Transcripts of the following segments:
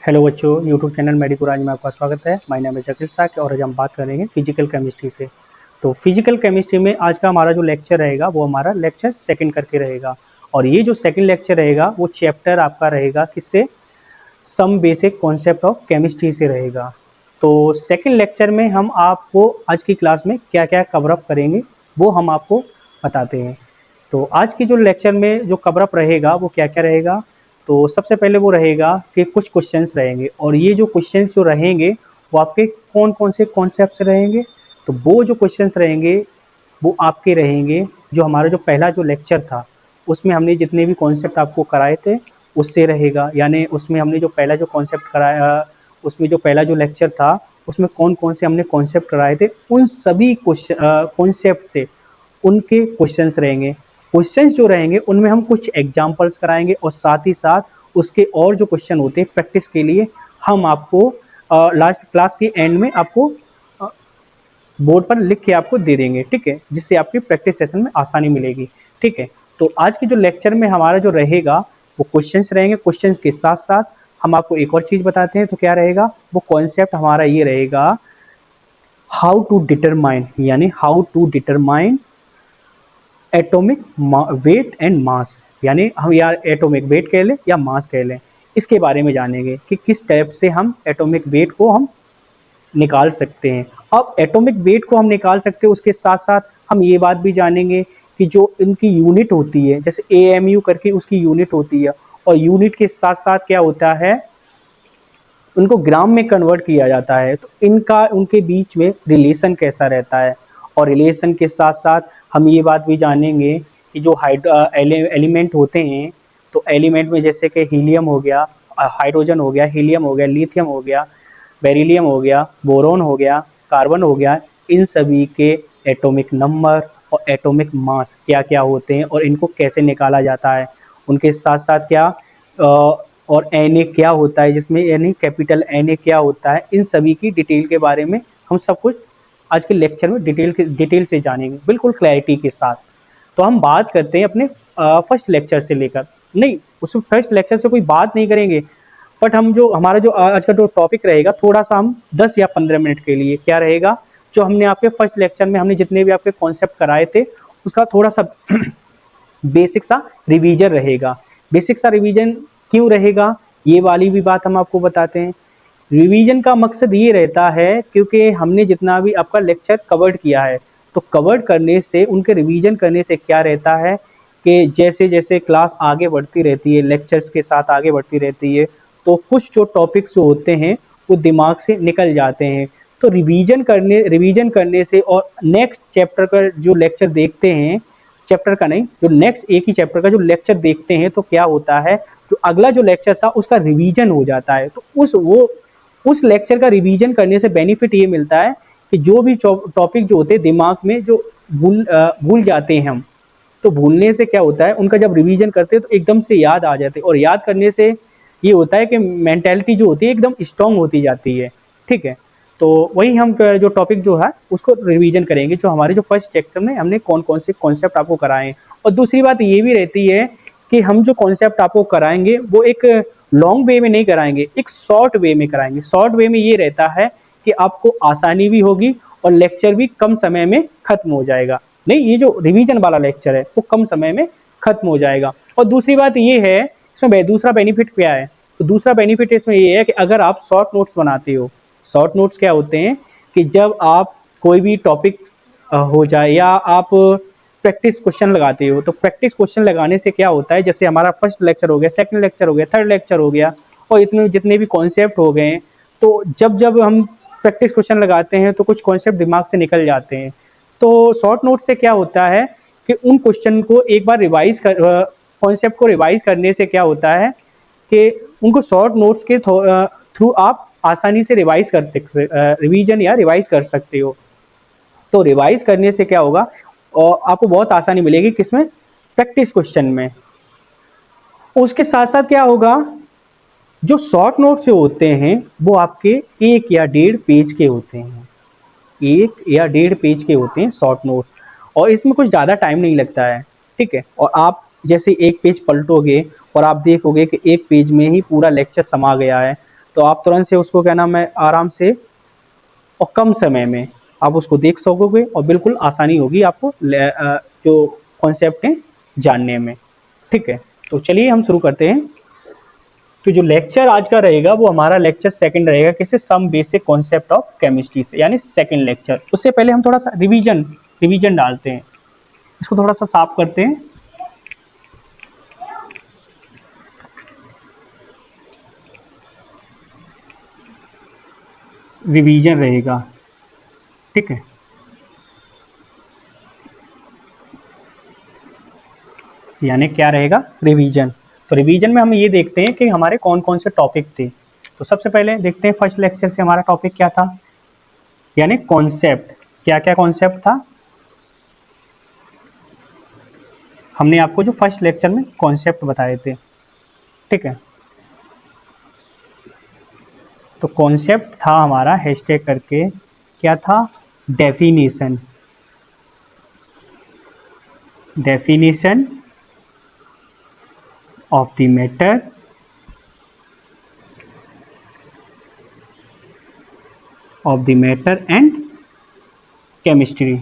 Hello बच्चों, YouTube channel मेडिकुराज में आपका स्वागत है। माय नेम इज अखिल साक और आज हम बात करेंगे फिजिकल केमिस्ट्री से। तो फिजिकल केमिस्ट्री में आज का हमारा जो लेक्चर रहेगा वो हमारा लेक्चर सेकंड करके रहेगा। और ये जो सेकंड लेक्चर रहेगा वो चैप्टर आपका रहेगा किससे, some basic concept of chemistry से रहेगा। तो सेकंड लेक्चर में हम आपको आज की क्लास में क्या क्या कवर अप करेंगे वो हम आपको बताते हैं। तो आज की जो लेक्चर में जो कवर अप रहेगा वो क्या क्या रहेगा। तो सबसे पहले वो रहेगा कि कुछ क्वेश्चंस रहेंगे और ये जो क्वेश्चंस जो रहेंगे वो आपके कौन कौन से कॉन्सेप्ट रहेंगे। तो वो जो क्वेश्चंस रहेंगे वो आपके रहेंगे जो हमारा जो पहला जो लेक्चर था उसमें हमने जितने भी कॉन्सेप्ट आपको कराए थे उससे रहेगा। यानी उसमें हमने जो पहला जो कॉन्सेप्ट कराया, उसमें जो पहला जो लेक्चर था उसमें कौन कौन से हमने कॉन्सेप्ट कराए थे उन सभी कॉन्सेप्ट से उनके क्वेश्चंस रहेंगे। क्वेश्चंस जो रहेंगे उनमें हम कुछ एग्जांपल्स कराएंगे और साथ ही साथ उसके और जो क्वेश्चन होते हैं प्रैक्टिस के लिए हम आपको लास्ट क्लास के एंड में आपको बोर्ड पर लिख के आपको दे देंगे, ठीक है, जिससे आपकी प्रैक्टिस सेशन में आसानी मिलेगी। ठीक है, तो आज की जो लेक्चर में हमारा जो रहेगा वो क्वेश्चंस रहेंगे। क्वेश्चंस के साथ साथ हम आपको एक और चीज बताते हैं। तो क्या रहेगा वो कॉन्सेप्ट हमारा, ये रहेगा हाउ टू डिटरमाइन, यानी how to determine atomic weight and mass. यानी हम यार एटॉमिक वेट कह लें या मास कह लें, इसके बारे में जानेंगे कि किस टाइप से हम एटॉमिक वेट को हम निकाल सकते हैं। अब एटॉमिक वेट को हम निकाल सकते हैं, उसके साथ साथ हम ये बात भी जानेंगे कि जो इनकी यूनिट होती है, जैसे AMU करके उसकी यूनिट होती है, और यूनिट के साथ साथ क्या होता है उनको ग्राम में कन्वर्ट किया जाता है। तो इनका उनके बीच में रिलेशन कैसा रहता है। और रिलेशन के साथ साथ हम ये बात भी जानेंगे कि जो एलिमेंट होते हैं, तो एलिमेंट में जैसे कि हीलियम हो गया, हाइड्रोजन हो गया, हीलियम हो गया, लिथियम हो गया, बेरिलियम हो गया, बोरोन हो गया, कार्बन हो गया, इन सभी के एटॉमिक नंबर और एटॉमिक मास क्या क्या होते हैं और इनको कैसे निकाला जाता है। उनके साथ साथ क्या और Na क्या होता है, जिसमें यानी कैपिटल Na क्या होता है, इन सभी की डिटेल के बारे में हम सब कुछ आज के लेक्चर में डिटेल से जानेंगे, बिल्कुल क्लैरिटी के साथ। तो हम बात करते हैं अपने फर्स्ट लेक्चर से लेकर, नहीं उस फर्स्ट लेक्चर से कोई बात नहीं करेंगे, बट हम जो हमारा जो आज का जो टॉपिक रहेगा थोड़ा सा हम 10 या 15 मिनट के लिए क्या रहेगा, जो हमने आपके फर्स्ट लेक्चर में हमने जितने भी आपके कॉन्सेप्ट कराए थे उसका थोड़ा सा बेसिक सा रिवीजन रहेगा। बेसिक सा रिवीजन क्यों रहेगा ये वाली भी बात हम आपको बताते हैं। रिवीजन का मकसद ये रहता है क्योंकि हमने जितना भी आपका लेक्चर कवर्ड किया है, तो कवर्ड करने से उनके रिवीजन करने से क्या रहता है कि जैसे जैसे क्लास आगे बढ़ती रहती है, लेक्चर्स के साथ आगे बढ़ती रहती है, तो कुछ जो टॉपिक्स जो होते हैं वो दिमाग से निकल जाते हैं। तो रिवीजन करने से और नेक्स्ट चैप्टर का जो लेक्चर देखते हैं, चैप्टर का नहीं, जो नेक्स्ट एक ही चैप्टर का जो लेक्चर देखते हैं, तो क्या होता है जो अगला जो लेक्चर था उसका रिवीजन हो जाता है। तो उस लेक्चर का रिवीजन करने से बेनिफिट ये मिलता है कि जो भी टॉपिक जो होते हैं दिमाग में जो भूल जाते हैं हम, तो भूलने से क्या होता है उनका जब रिवीजन करते हैं तो एकदम से याद आ जाते हैं, और याद करने से ये होता है कि मेंटेलिटी जो होती है एकदम स्ट्रांग होती जाती है। ठीक है, तो वही हम जो टॉपिक जो है उसको रिवीजन करेंगे, जो हमारे जो फर्स्ट चैप्टर में हमने कौन कौन से कॉन्सेप्ट आपको कराए हैं। और दूसरी बात ये भी रहती है कि हम जो कॉन्सेप्ट आपको कराएंगे वो एक लॉन्ग वे में नहीं कराएंगे, एक शॉर्ट वे में कराएंगे। शॉर्ट वे में ये रहता है कि आपको आसानी भी होगी और लेक्चर भी कम समय में खत्म हो जाएगा। नहीं, ये जो रिवीजन वाला लेक्चर है वो कम समय में खत्म हो जाएगा। और दूसरी बात ये है, इसमें दूसरा बेनिफिट क्या है, तो दूसरा बेनिफिट इसमें ये है कि अगर आप शॉर्ट नोट्स बनाते हो, शॉर्ट नोट्स क्या होते हैं कि जब आप कोई भी टॉपिक हो जाए या आप प्रैक्टिस क्वेश्चन लगाते हो, तो प्रैक्टिस क्वेश्चन लगाने से क्या होता है, जैसे हमारा फर्स्ट लेक्चर हो गया, सेकंड लेक्चर हो गया, थर्ड लेक्चर हो गया, और इतने जितने भी कॉन्सेप्ट हो गए, तो जब जब हम प्रैक्टिस क्वेश्चन लगाते हैं तो कुछ कॉन्सेप्ट दिमाग से निकल जाते हैं। तो शॉर्ट नोट से क्या होता है कि उन क्वेश्चन को एक बार कॉन्सेप्ट को रिवाइज करने से क्या होता है कि उनको शॉर्ट नोट्स के थ्रू आप आसानी से रिवीजन या रिवाइज कर सकते हो। तो रिवाइज करने से क्या होगा और आपको बहुत आसानी मिलेगी किसमें, प्रैक्टिस क्वेश्चन में। उसके साथ साथ क्या होगा, जो शॉर्ट नोट्स होते हैं वो आपके 1 या 1.5 पेज के होते हैं, 1 या 1.5 पेज के होते हैं शॉर्ट नोट्स, और इसमें कुछ ज़्यादा टाइम नहीं लगता है। ठीक है, और आप जैसे एक पेज पलटोगे और आप देखोगे कि एक पेज में ही पूरा लेक्चर समा गया है, तो आप तुरंत से उसको क्या नाम है आराम से और कम समय में आप उसको देख सकोगे और बिल्कुल आसानी होगी आपको जो कॉन्सेप्ट है जानने में। ठीक है, तो चलिए हम शुरू करते हैं। तो जो लेक्चर आज का रहेगा वो हमारा लेक्चर सेकंड रहेगा, किससे? Some basic concept of chemistry से, यानी सेकंड लेक्चर। उससे पहले हम थोड़ा सा रिवीजन डालते हैं, इसको थोड़ा सा साफ करते हैं। रिवीजन रहेगा, ठीक है। यानी क्या रहेगा? रिवीजन। तो रिवीजन में हम ये देखते हैं कि हमारे कौन कौन से टॉपिक थे। तो सबसे पहले देखते हैं फर्स्ट लेक्चर से हमारा टॉपिक क्या था, यानी कॉन्सेप्ट। क्या क्या कॉन्सेप्ट था? हमने आपको जो फर्स्ट लेक्चर में कॉन्सेप्ट बताए थे, ठीक है। तो कॉन्सेप्ट था हमारा हैशटैग करके, क्या था? Definition. Definition of the matter and chemistry.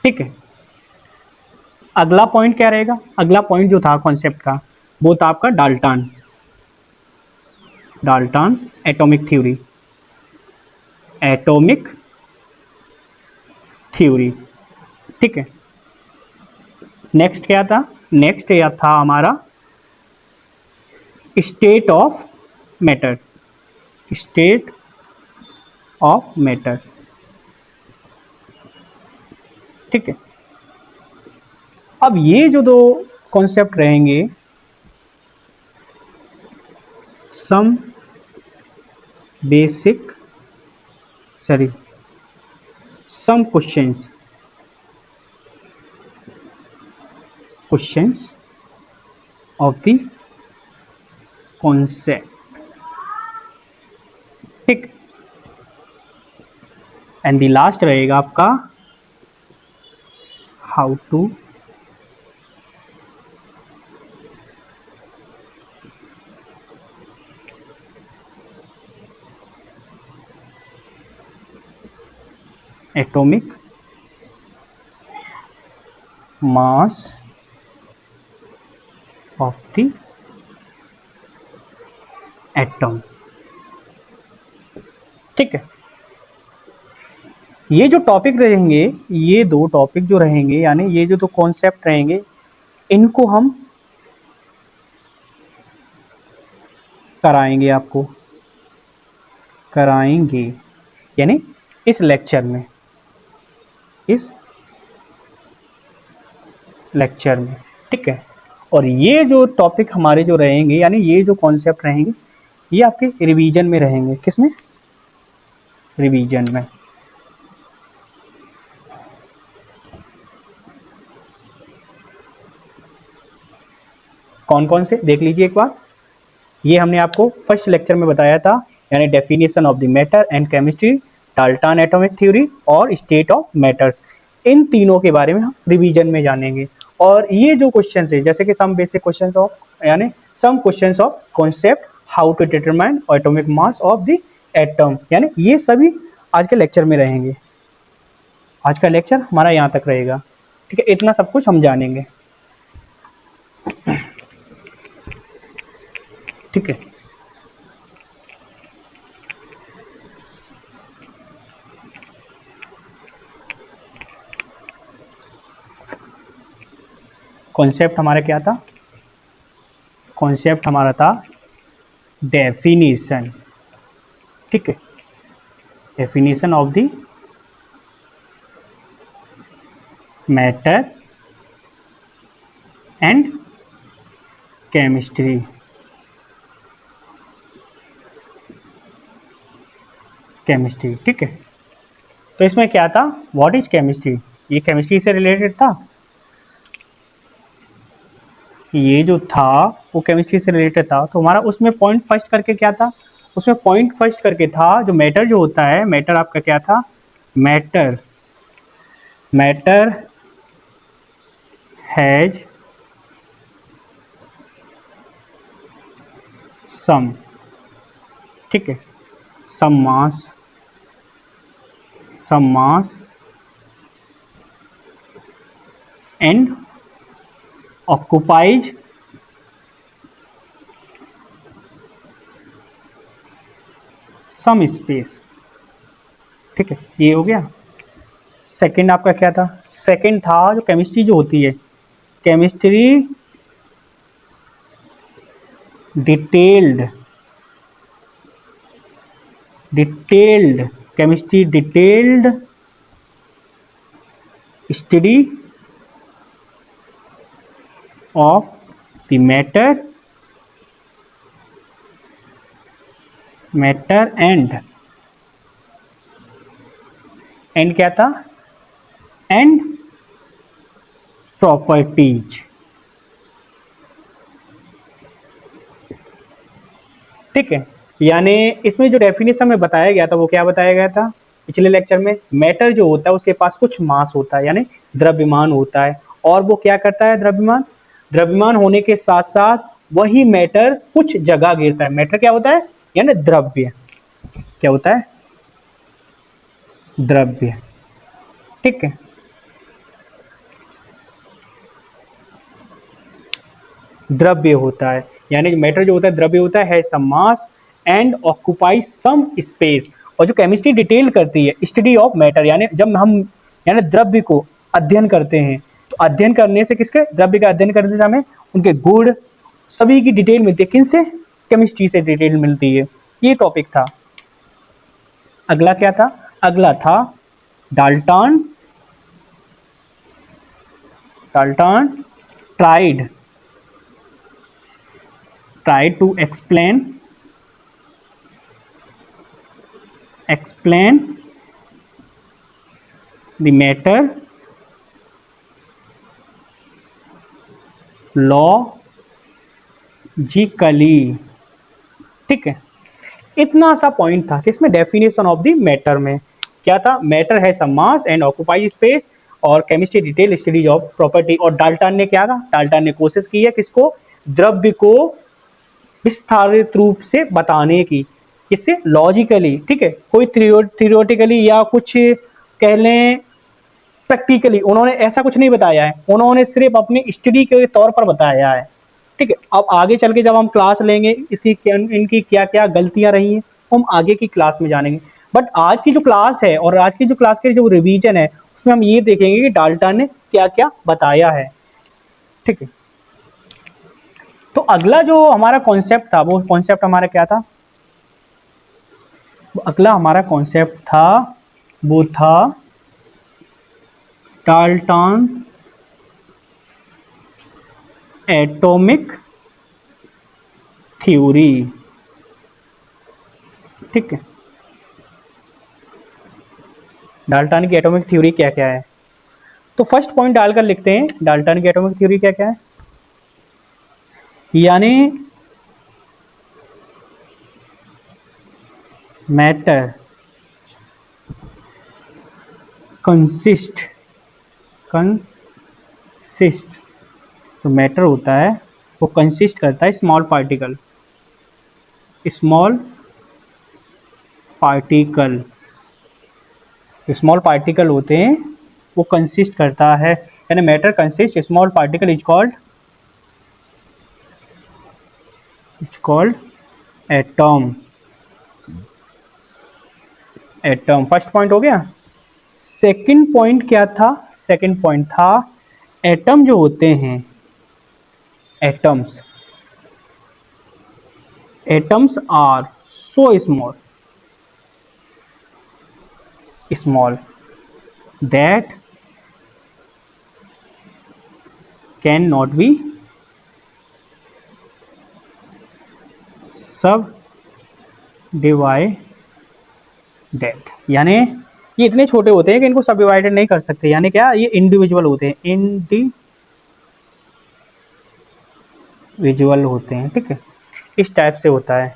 ठीक है, अगला पॉइंट क्या रहेगा? अगला पॉइंट जो था कॉन्सेप्ट का वो था आपका Dalton atomic theory. Atomic theory, ठीक है। नेक्स्ट क्या था? नेक्स्ट या था हमारा state of matter. State of matter, ठीक है। अब ये जो दो कॉन्सेप्ट रहेंगे, some basic sorry some questions of the concept, ठीक। एंड द लास्ट रहेगा आपका how to atomic mass of the atom, ठीक है। ये जो टॉपिक रहेंगे, ये दो टॉपिक जो रहेंगे, यानी ये जो दो कॉन्सेप्ट रहेंगे, इनको हम कराएंगे, आपको कराएंगे, यानी इस लेक्चर में, ठीक है। और ये जो टॉपिक हमारे जो रहेंगे, यानी ये जो कॉन्सेप्ट रहेंगे, ये आपके रिवीजन में रहेंगे। किसमें? रिवीजन में। कौन कौन से देख लीजिए एक बार। ये हमने आपको फर्स्ट लेक्चर में बताया था, यानी definition of the matter and chemistry, Dalton atomic theory और स्टेट ऑफ मैटर। इन तीनों के बारे में हम रिवीजन में जानेंगे। और ये जो क्वेश्चन है, जैसे कि सम बेसिक क्वेश्चन ऑफ, यानी some question of concept, how to determine atomic mass of the atom, यानी ये सभी आज के लेक्चर में रहेंगे। आज का लेक्चर हमारा यहाँ तक रहेगा, ठीक है। इतना सब कुछ हम जानेंगे, ठीक है। कॉन्सेप्ट हमारा क्या था? कॉन्सेप्ट हमारा था डेफिनेशन, ठीक है। Definition of the matter and chemistry. Chemistry, ठीक है। तो इसमें क्या था? What is chemistry? ये केमिस्ट्री से रिलेटेड था। ये जो था वो केमिस्ट्री से रिलेटेड था। तो हमारा उसमें पॉइंट फर्स्ट करके क्या था? उसमें पॉइंट फर्स्ट करके था जो मैटर जो होता है, मैटर आपका क्या था? मैटर मैटर हैज सम, ठीक है, some mass and occupies some space, ठीक है, ये हो गया। सेकंड आपका क्या था? सेकंड था जो केमिस्ट्री जो होती है, chemistry detailed chemistry detailed study of the matter and क्या था? एंड प्रॉपर्टीज, ठीक है। यानी इसमें जो डेफिनेशन में बताया गया था वो क्या बताया गया था पिछले लेक्चर में? मैटर जो होता है उसके पास कुछ मास होता है, यानी द्रव्यमान होता है, और वो क्या करता है? द्रव्यमान होने के साथ साथ वही मैटर कुछ जगह गिरता है। मैटर क्या होता है? यानी द्रव्य, क्या होता है? द्रव्य, ठीक है। द्रव्य होता है, यानी मैटर जो होता है द्रव्य होता है some mass and occupy some space. और जो केमिस्ट्री डिटेल करती है स्टडी ऑफ मैटर, यानी जब हम यानी द्रव्य को अध्ययन करते हैं, तो अध्ययन करने से किसके? द्रव्य का अध्ययन करने से हमें उनके गुण सभी की डिटेल मिलती है। किनसे? केमिस्ट्री से डिटेल मिलती है। ये टॉपिक था। अगला क्या था? अगला था Dalton tried to explain the matter logically, ठीक है। इतना सा पॉइंट था कि इसमें डेफिनेशन ऑफ द मैटर में क्या था? मैटर है some mass and occupy space, और chemistry detail studies of property. और डाल्टन ने क्या कहा? डाल्टन ने कोशिश की है किसको? द्रव्य को विस्तारित रूप से बताने की, किससे? लॉजिकली, ठीक है। कोई थियोरेटिकली या कुछ कह लें प्रैक्टिकली उन्होंने ऐसा कुछ नहीं बताया है, उन्होंने सिर्फ अपनी स्टडी के तौर पर बताया है, ठीक है। अब आगे चल के जब हम क्लास लेंगे इनकी क्या क्या गलतियां रही हैं हम आगे की क्लास में जानेंगे। बट आज की जो क्लास है और आज की जो क्लास के जो रिवीजन है उसमें हम ये देखेंगे कि डाल्टन ने क्या क्या बताया है, ठीक है। तो अगला जो हमारा कॉन्सेप्ट था वो कॉन्सेप्ट हमारा क्या था? अगला हमारा कॉन्सेप्ट था वो था डाल्टन एटॉमिक थ्योरी, ठीक है। डाल्टन की एटॉमिक थ्योरी क्या क्या है? तो फर्स्ट पॉइंट डालकर लिखते हैं डाल्टन की एटॉमिक थ्योरी क्या क्या है। यानी मैटर कंसिस्ट तो मैटर होता है वो कंसिस्ट करता है स्मॉल पार्टिकल होते हैं वो कंसिस्ट करता है, यानी matter consist small particle is called atom. First point हो गया। सेकंड पॉइंट क्या था? सेकंड पॉइंट था एटम जो होते हैं atoms are so small that cannot be subdivided, यानी ये इतने छोटे होते हैं कि इनको सब डिवाइडेड नहीं कर सकते, यानी क्या? ये इंडिविजुअल होते हैं, ठीक है। इस टाइप से होता है।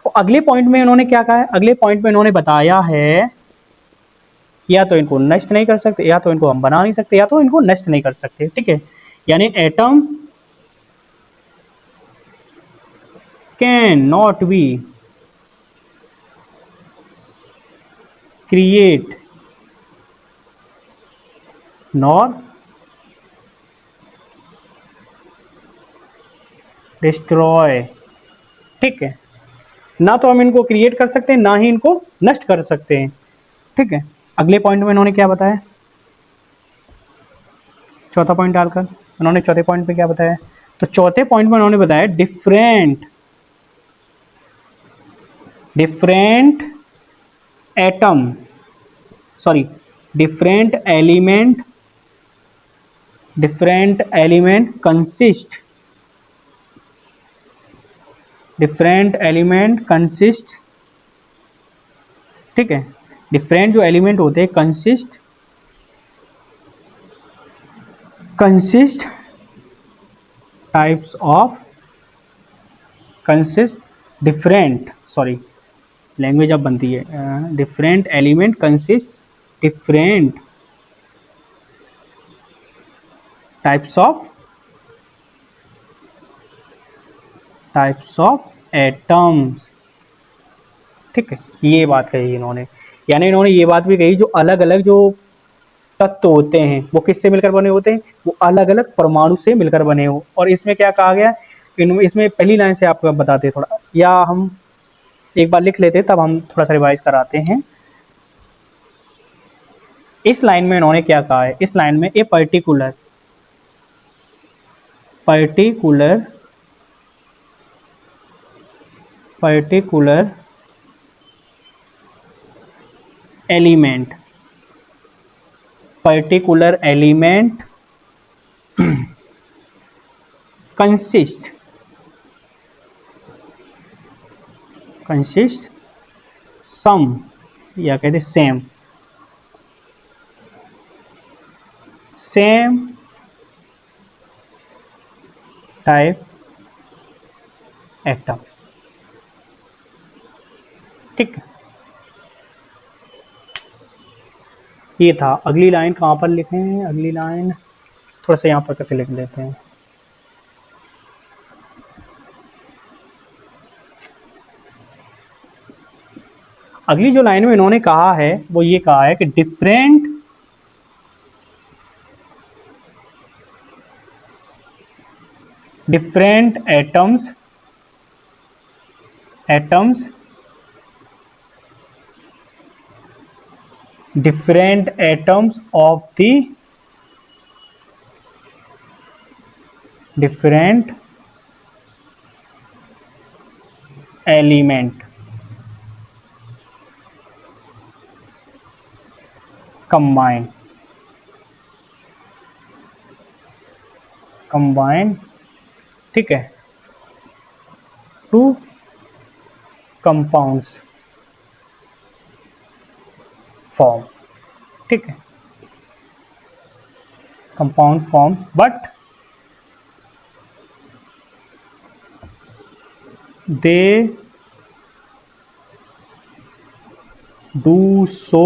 और अगले पॉइंट में इन्होंने क्या कहा है? अगले पॉइंट में इन्होंने बताया है या तो इनको नष्ट नहीं कर सकते, या तो इनको हम बना नहीं सकते, या तो इनको नष्ट नहीं कर सकते, ठीक है। यानी atom can not be create nor destroy. ठीक है, ना तो हम इनको क्रिएट कर सकते हैं ना ही इनको नष्ट कर सकते हैं। ठीक है, अगले पॉइंट में इन्होंने क्या बताया, चौथा पॉइंट डालकर उन्होंने चौथे पॉइंट पे क्या बताया, तो चौथे पॉइंट में उन्होंने बताया different different atom sorry different element consist. ठीक है, डिफरेंट जो एलिमेंट होते हैं consist types of consist different sorry language अब बनती है, different element consist different types of atoms. ठीक है, ये बात कही इन्होंने, यानी इन्होंने ये बात भी कही जो अलग अलग जो तत्व होते हैं वो किससे मिलकर बने होते हैं, वो अलग अलग परमाणु से मिलकर बने हो। और इसमें क्या कहा गया, इसमें पहली लाइन से आपको बताते थोड़ा, या हम एक बार लिख लेते तब हम थोड़ा सा रिवाइज कराते हैं। इस लाइन में इन्होंने क्या कहा है, इस लाइन में ए पर्टिकुलर एलिमेंट कंसिस्ट सम या कहते सेम टाइप एटम। ठीक है, ये था। अगली लाइन कहाँ पर लिखें, अगली लाइन थोड़ा सा यहाँ पर करके लिख लेते हैं। अगली जो लाइन में इन्होंने कहा है वो ये कहा है कि different atoms of the different element combine ठीक है टू कंपाउंड्स फॉर्म। ठीक है, compound form but they do so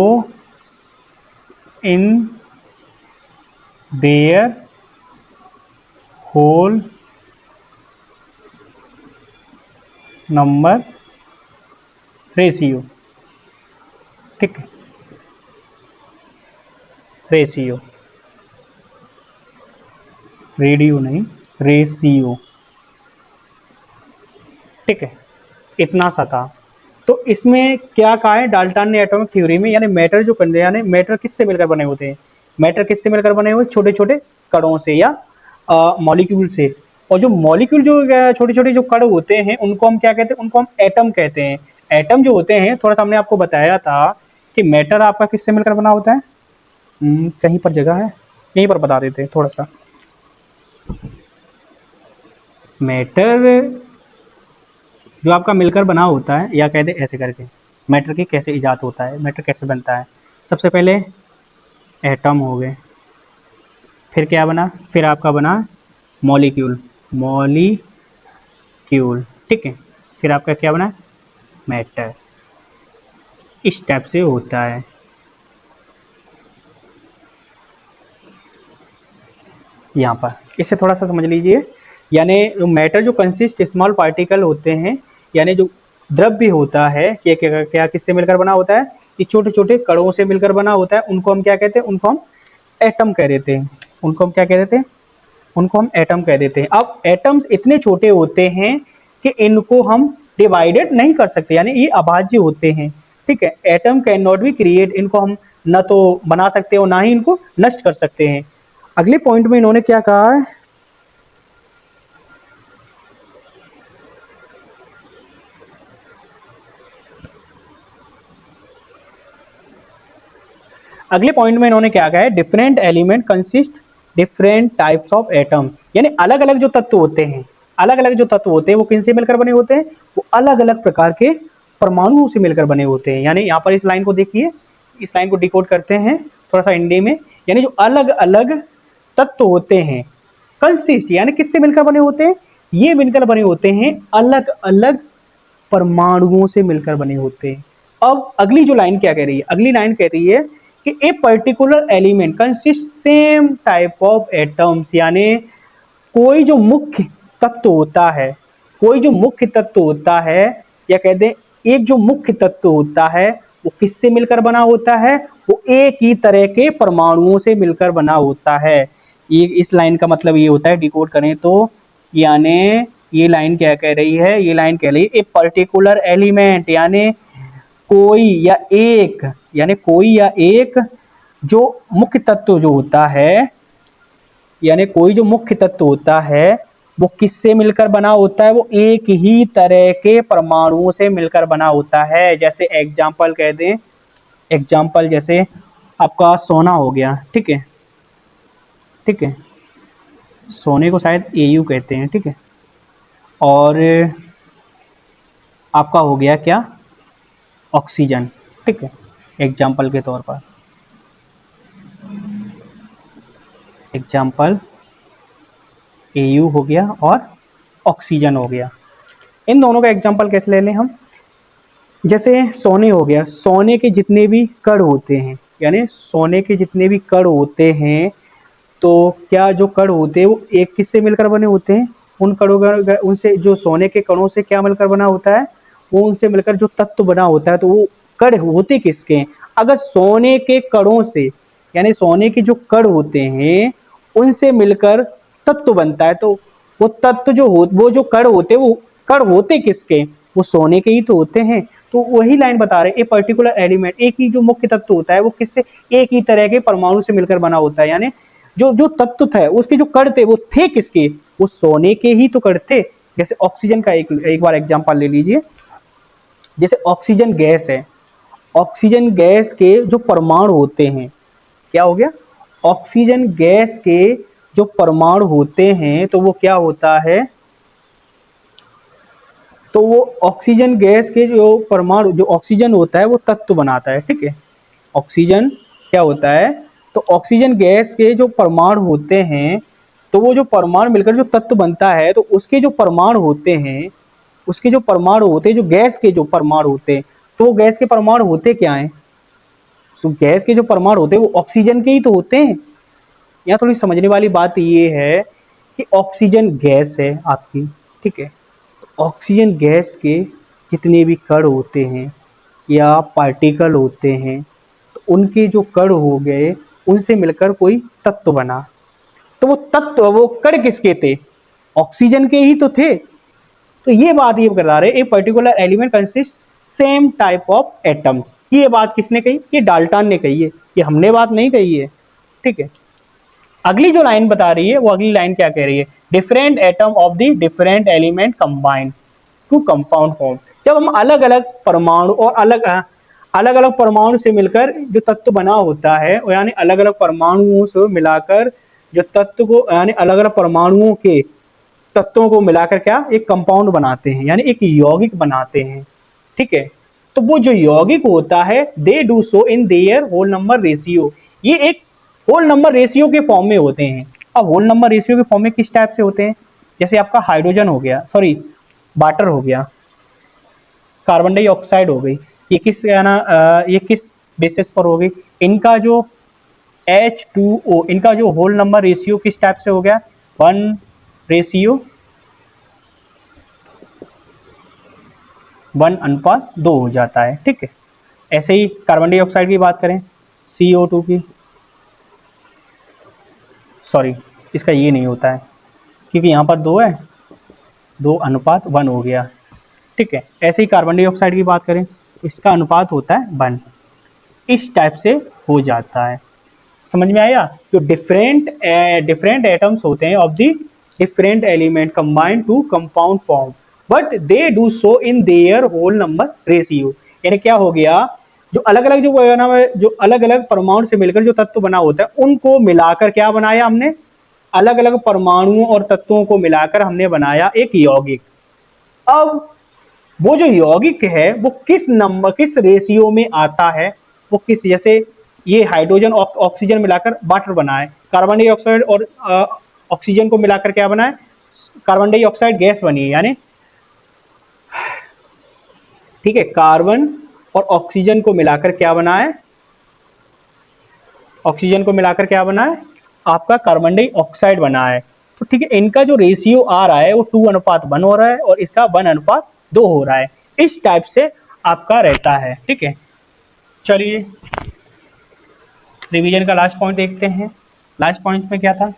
in their whole number ratio। ठीक है, रेशियो रेडियो नहीं रेशियो। ठीक है, इतना सा था। तो इसमें क्या कहा है डाल्टन ने एटॉमिक थ्योरी में, यानी मैटर जो कंडे यानी मैटर किससे मिलकर बने होते हैं, मैटर किससे मिलकर बने हुए, छोटे छोटे कणों से या मॉलिक्यूल से। और जो मॉलिक्यूल जो छोटे छोटे जो कण होते हैं उनको हम क्या कहते हैं, उनको हम एटम कहते हैं। एटम जो होते हैं, थोड़ा सा हमने आपको बताया था कि मैटर आपका किससे मिलकर बना होता है, कहीं पर जगह है यहीं पर बता देते हैं थोड़ा सा। मैटर जो आपका मिलकर बना होता है, या कहते ऐसे करके मैटर की कैसे इजाद होता है, मैटर कैसे बनता है। सबसे पहले एटम हो गए, फिर क्या बना, फिर आपका बना मॉलिक्यूल। ठीक है, फिर आपका क्या बना मैटर। इस टाइप से होता है। यहाँ पर इसे थोड़ा सा समझ लीजिए यानी मैटर जो कंसिस्ट स्मॉल पार्टिकल होते हैं, यानी जो द्रव्य होता है क्या क्या क्या किससे मिलकर बना होता है, ये छोटे छोटे कणों से मिलकर बना होता है, उनको हम क्या कहते हैं, उनको हम एटम कह देते हैं। उनको हम क्या कह देते हैं, उनको हम एटम कह देते हैं। अब एटम्स इतने छोटे होते हैं कि इनको हम डिवाइडेड नहीं कर सकते, यानी ये अभाज्य होते हैं। ठीक है, atom can not be create, इनको हम न तो बना सकते और ना ही इनको नष्ट कर सकते हैं। अगले पॉइंट में इन्होंने क्या कहा है, अगले पॉइंट में इन्होंने क्या कहा है, different element consist different types of atom, यानी अलग अलग जो तत्व होते हैं, अलग अलग जो तत्व होते हैं वो किनसे मिलकर बने होते हैं, वो अलग अलग प्रकार के परमाणुओं से मिलकर बने होते हैं। यानी यहाँ पर इस लाइन को देखिए, इस लाइन को डिकोड करते हैं थोड़ा सा हिंदी में, यानी जो अलग अलग तत्व होते हैं कंसिस्ट यानी किससे मिलकर बने होते हैं, ये मिलकर बने होते हैं अलग अलग परमाणुओं से मिलकर बने होते हैं। अब अगली जो लाइन क्या कह रही है, अगली लाइन कह रही है कि a particular element consist same type of atoms, यानी कोई जो मुख्य तत्व होता है, कोई जो मुख्य तत्व होता है, या कह दें एक जो मुख्य तत्व होता है वो किससे मिलकर बना होता है, वो एक ही तरह के परमाणुओं से मिलकर बना होता है। ये इस लाइन का मतलब ये होता है, डिकोड करें तो, यानी ये लाइन क्या कह रही है, ये लाइन कह रही है ए पर्टिकुलर एलिमेंट, यानी कोई या एक, यानी कोई या एक जो मुख्य तत्व जो होता है, यानी कोई जो मुख्य तत्व होता है वो किससे मिलकर बना होता है, वो एक ही तरह के परमाणुओं से मिलकर बना होता है। जैसे एग्जाम्पल कह दें, एग्जाम्पल जैसे आपका सोना हो गया, ठीक है, ठीक है, सोने को शायद एयू कहते हैं, ठीक है, और आपका हो गया क्या, ऑक्सीजन, ठीक है, एग्जाम्पल के तौर पर, एग्जाम्पल एयू हो गया और ऑक्सीजन हो गया। इन दोनों का एग्जाम्पल कैसे ले लें हम, जैसे सोने हो गया, सोने के जितने भी कण होते हैं, यानी सोने के जितने भी कण होते हैं, तो क्या जो कण होते हैं वो एक किससे मिलकर बने होते हैं, उन कणों का, उनसे जो सोने के कणों से क्या मिलकर बना होता है, वो उनसे मिलकर जो तत्व बना होता है, तो वो कण होते किसके हैं, अगर सोने के कणों से, यानी सोने के जो कण होते हैं उनसे मिलकर तत्व बनता है, तो वो तत्व जो हो, वो जो कण होते हैं वो कण होते किसके, वो सोने के ही तो होते हैं। तो वही लाइन बता रहे, ए पर्टिकुलर एलिमेंट, एक ही जो मुख्य तत्व होता है वो किससे, एक ही तरह के परमाणु से मिलकर बना होता है, यानी जो जो तत्व था उसके जो कण थे वो थे किसके, वो सोने के ही तो कण थे। जैसे ऑक्सीजन का एक बार एग्जांपल ले लीजिए, जैसे ऑक्सीजन गैस है, ऑक्सीजन गैस के जो परमाणु होते हैं, क्या हो गया, ऑक्सीजन गैस के जो परमाणु होते हैं तो वो क्या होता है, तो वो ऑक्सीजन गैस के जो परमाणु, जो ऑक्सीजन होता है वो तत्व बनाता है, ठीक है, ऑक्सीजन क्या होता है, तो ऑक्सीजन गैस के जो परमाणु होते हैं, तो वो जो परमाणु मिलकर जो तत्व बनता है, तो उसके जो परमाणु होते हैं, उसके जो परमाणु होते हैं, जो गैस के जो परमाणु होते हैं, तो वो गैस के परमाणु होते क्या हैं, तो गैस के जो परमाणु होते हैं वो ऑक्सीजन के ही तो होते हैं। यहाँ थोड़ी समझने वाली बात ये है कि ऑक्सीजन गैस है आपकी, ठीक है, ऑक्सीजन गैस के जितने भी कण होते हैं या पार्टिकल होते हैं, तो उनके जो कण हो गए उनसे मिलकर कोई तत्व बना, तो वो तत्व, वो कण किसके थे, ऑक्सीजन के ही तो थे। तो ये बात ये बता रहे, a particular element consist same type of atoms, ये बात किसने कही, ये डाल्टन ने कही है, ये हमने बात नहीं कही है, ठीक है। अगली जो लाइन बता रही है, वो अगली लाइन क्या कह रही है, different atom of the different element combined to compound form, जब हम अलग अलग परमाणु और अलग अलग अलग परमाणु से मिलकर जो तत्व बना होता है, यानी अलग अलग परमाणुओं से मिलाकर जो तत्व को, यानी अलग अलग परमाणुओं के तत्वों को मिलाकर क्या एक कंपाउंड बनाते हैं, यानी एक यौगिक बनाते हैं, ठीक है। तो वो जो यौगिक होता है, they do so in their whole number ratio, ये एक होल नंबर रेशियो के फॉर्म में होते हैं। अब होल नंबर रेशियो के फॉर्म में किस टाइप से होते हैं, जैसे आपका हाइड्रोजन हो गया, सॉरी वाटर हो गया, कार्बन डाइऑक्साइड हो गई, ये किस ये किस बेसिस पर हो गई, इनका जो H2O, इनका जो होल नंबर रेशियो किस टाइप से हो गया, 1:2, 1:2 हो जाता है। ठीक है, ऐसे ही कार्बन डाइऑक्साइड की बात करें, CO2 की, सॉरी इसका ये नहीं होता है क्योंकि यहाँ पर 2 है, 2:1 हो गया। ठीक है, ऐसे ही कार्बन डाइऑक्साइड की बात करें, इसका अनुपात होता है 1। इस टाइप से हो जाता है। समझ में आया? जो डिफरेंट एटम्स होते हैं of the different element combined to compound form, but they do so in their whole number ratio. यानी क्या हो गया, जो अलग अलग जो अलग अलग परमाणु से मिलकर जो तत्व बना होता है, उनको मिलाकर क्या बनाया हमने, अलग अलग परमाणुओं और तत्वों को मिलाकर हमने बनाया एक यौगिक। अब वो जो यौगिक है वो किस रेशियो में आता है, वो किस, जैसे ये हाइड्रोजन ऑक्सीजन मिलाकर वाटर बना है, कार्बन डाइऑक्साइड और ऑक्सीजन को मिलाकर क्या बना है, कार्बन डाइऑक्साइड गैस बनी है। यानी ठीक है, कार्बन और ऑक्सीजन को मिलाकर क्या बना है, ऑक्सीजन को मिलाकर क्या बना है, आपका कार्बन डाइऑक्साइड बना है। तो ठीक है, इनका जो रेशियो आ रहा है वो 2:1 हो रहा है और इसका 1:2 हो रहा है। इस टाइप से आपका रहता है। ठीक है, चलिए रिवीजन का लास्ट पॉइंट देखते हैं। लास्ट पॉइंट में क्या था,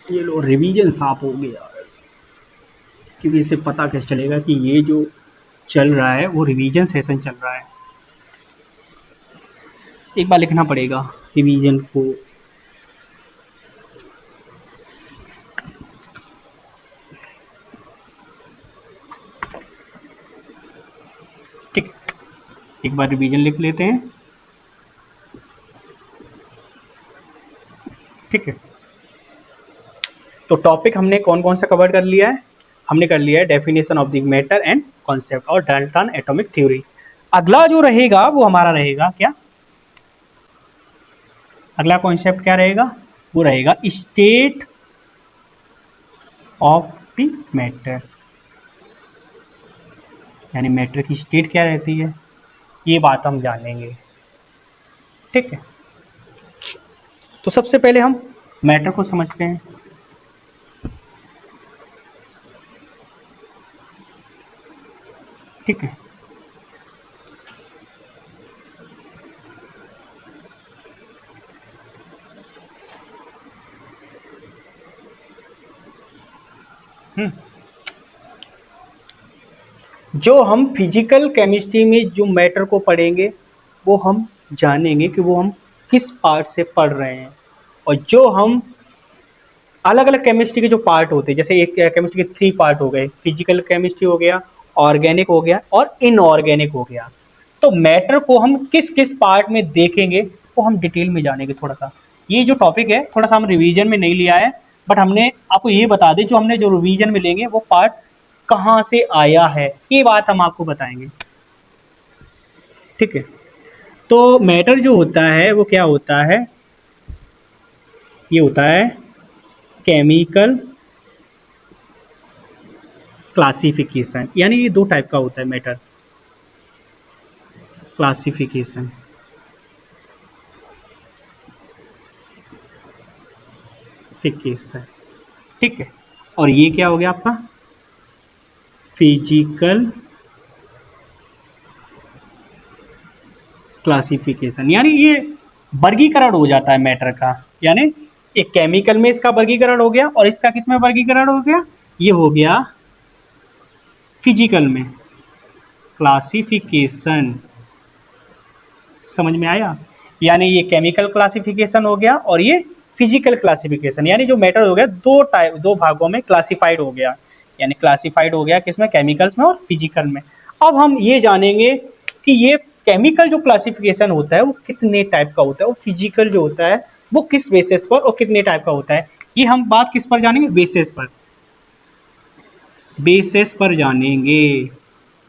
ये लो रिवीजन साफ हो गया, क्योंकि इससे पता कैसे चलेगा कि ये जो चल रहा है वो रिवीजन सेशन चल रहा है। एक बार लिखना पड़ेगा रिवीजन को। ठीक, एक बार रिवीजन लिख लेते हैं। ठीक है, तो टॉपिक हमने कौन कौन सा कवर कर लिया है, हमने कर लिया है definition of the matter and concept और डाल्टन एटॉमिक थ्योरी। अगला जो रहेगा वो हमारा रहेगा क्या, अगला कॉन्सेप्ट क्या रहेगा, वो रहेगा स्टेट ऑफ द मैटर, यानी मैटर की स्टेट क्या रहती है, ये बात हम जानेंगे। ठीक है, तो सबसे पहले हम मैटर को समझते हैं। ठीक है, जो हम फिजिकल केमिस्ट्री में जो मैटर को पढ़ेंगे वो हम जानेंगे कि वो हम किस पार्ट से पढ़ रहे हैं। और जो हम अलग अलग केमिस्ट्री के जो पार्ट होते हैं, जैसे एक केमिस्ट्री के 3 पार्ट हो गए, फिजिकल केमिस्ट्री हो गया, ऑर्गेनिक हो गया और इनऑर्गेनिक हो गया। तो मैटर को हम किस किस पार्ट में देखेंगे वो हम डिटेल में जानेंगे थोड़ा सा। ये जो टॉपिक है थोड़ा सा हम रिवीजन में नहीं लिया है, बट हमने आपको ये बता दें जो हमने जो रिवीजन में लेंगे वो पार्ट कहाँ से आया है, ये बात हम आपको बताएंगे। ठीक है, तो मैटर जो होता है वो क्या होता है, ये होता है केमिकल क्लासिफिकेशन। यानी ये 2 टाइप का होता है मैटर क्लासिफिकेशन। ठीक है, और ये क्या हो गया आपका फिजिकल क्लासिफिकेशन। यानी ये वर्गीकरण हो जाता है मैटर का, यानी एक केमिकल में इसका वर्गीकरण हो गया और इसका किस में वर्गीकरण हो गया, ये हो गया फिजिकल में क्लासिफिकेशन। समझ में आया? यानी ये केमिकल क्लासिफिकेशन हो गया और ये फिजिकल क्लासिफिकेशन, यानी जो मैटर हो गया 2 भागों में क्लासिफाइड हो गया, यानी क्लासिफाइड हो गया किसमें, केमिकल्स में और फिजिकल में। अब हम ये जानेंगे कि ये केमिकल जो क्लासिफिकेशन होता है वो कितने टाइप का होता है, और फिजिकल जो होता है वो किस बेसिस पर और कितने टाइप का होता है। ये हम बात किस पर जानेंगे, बेसिस पर जानेंगे,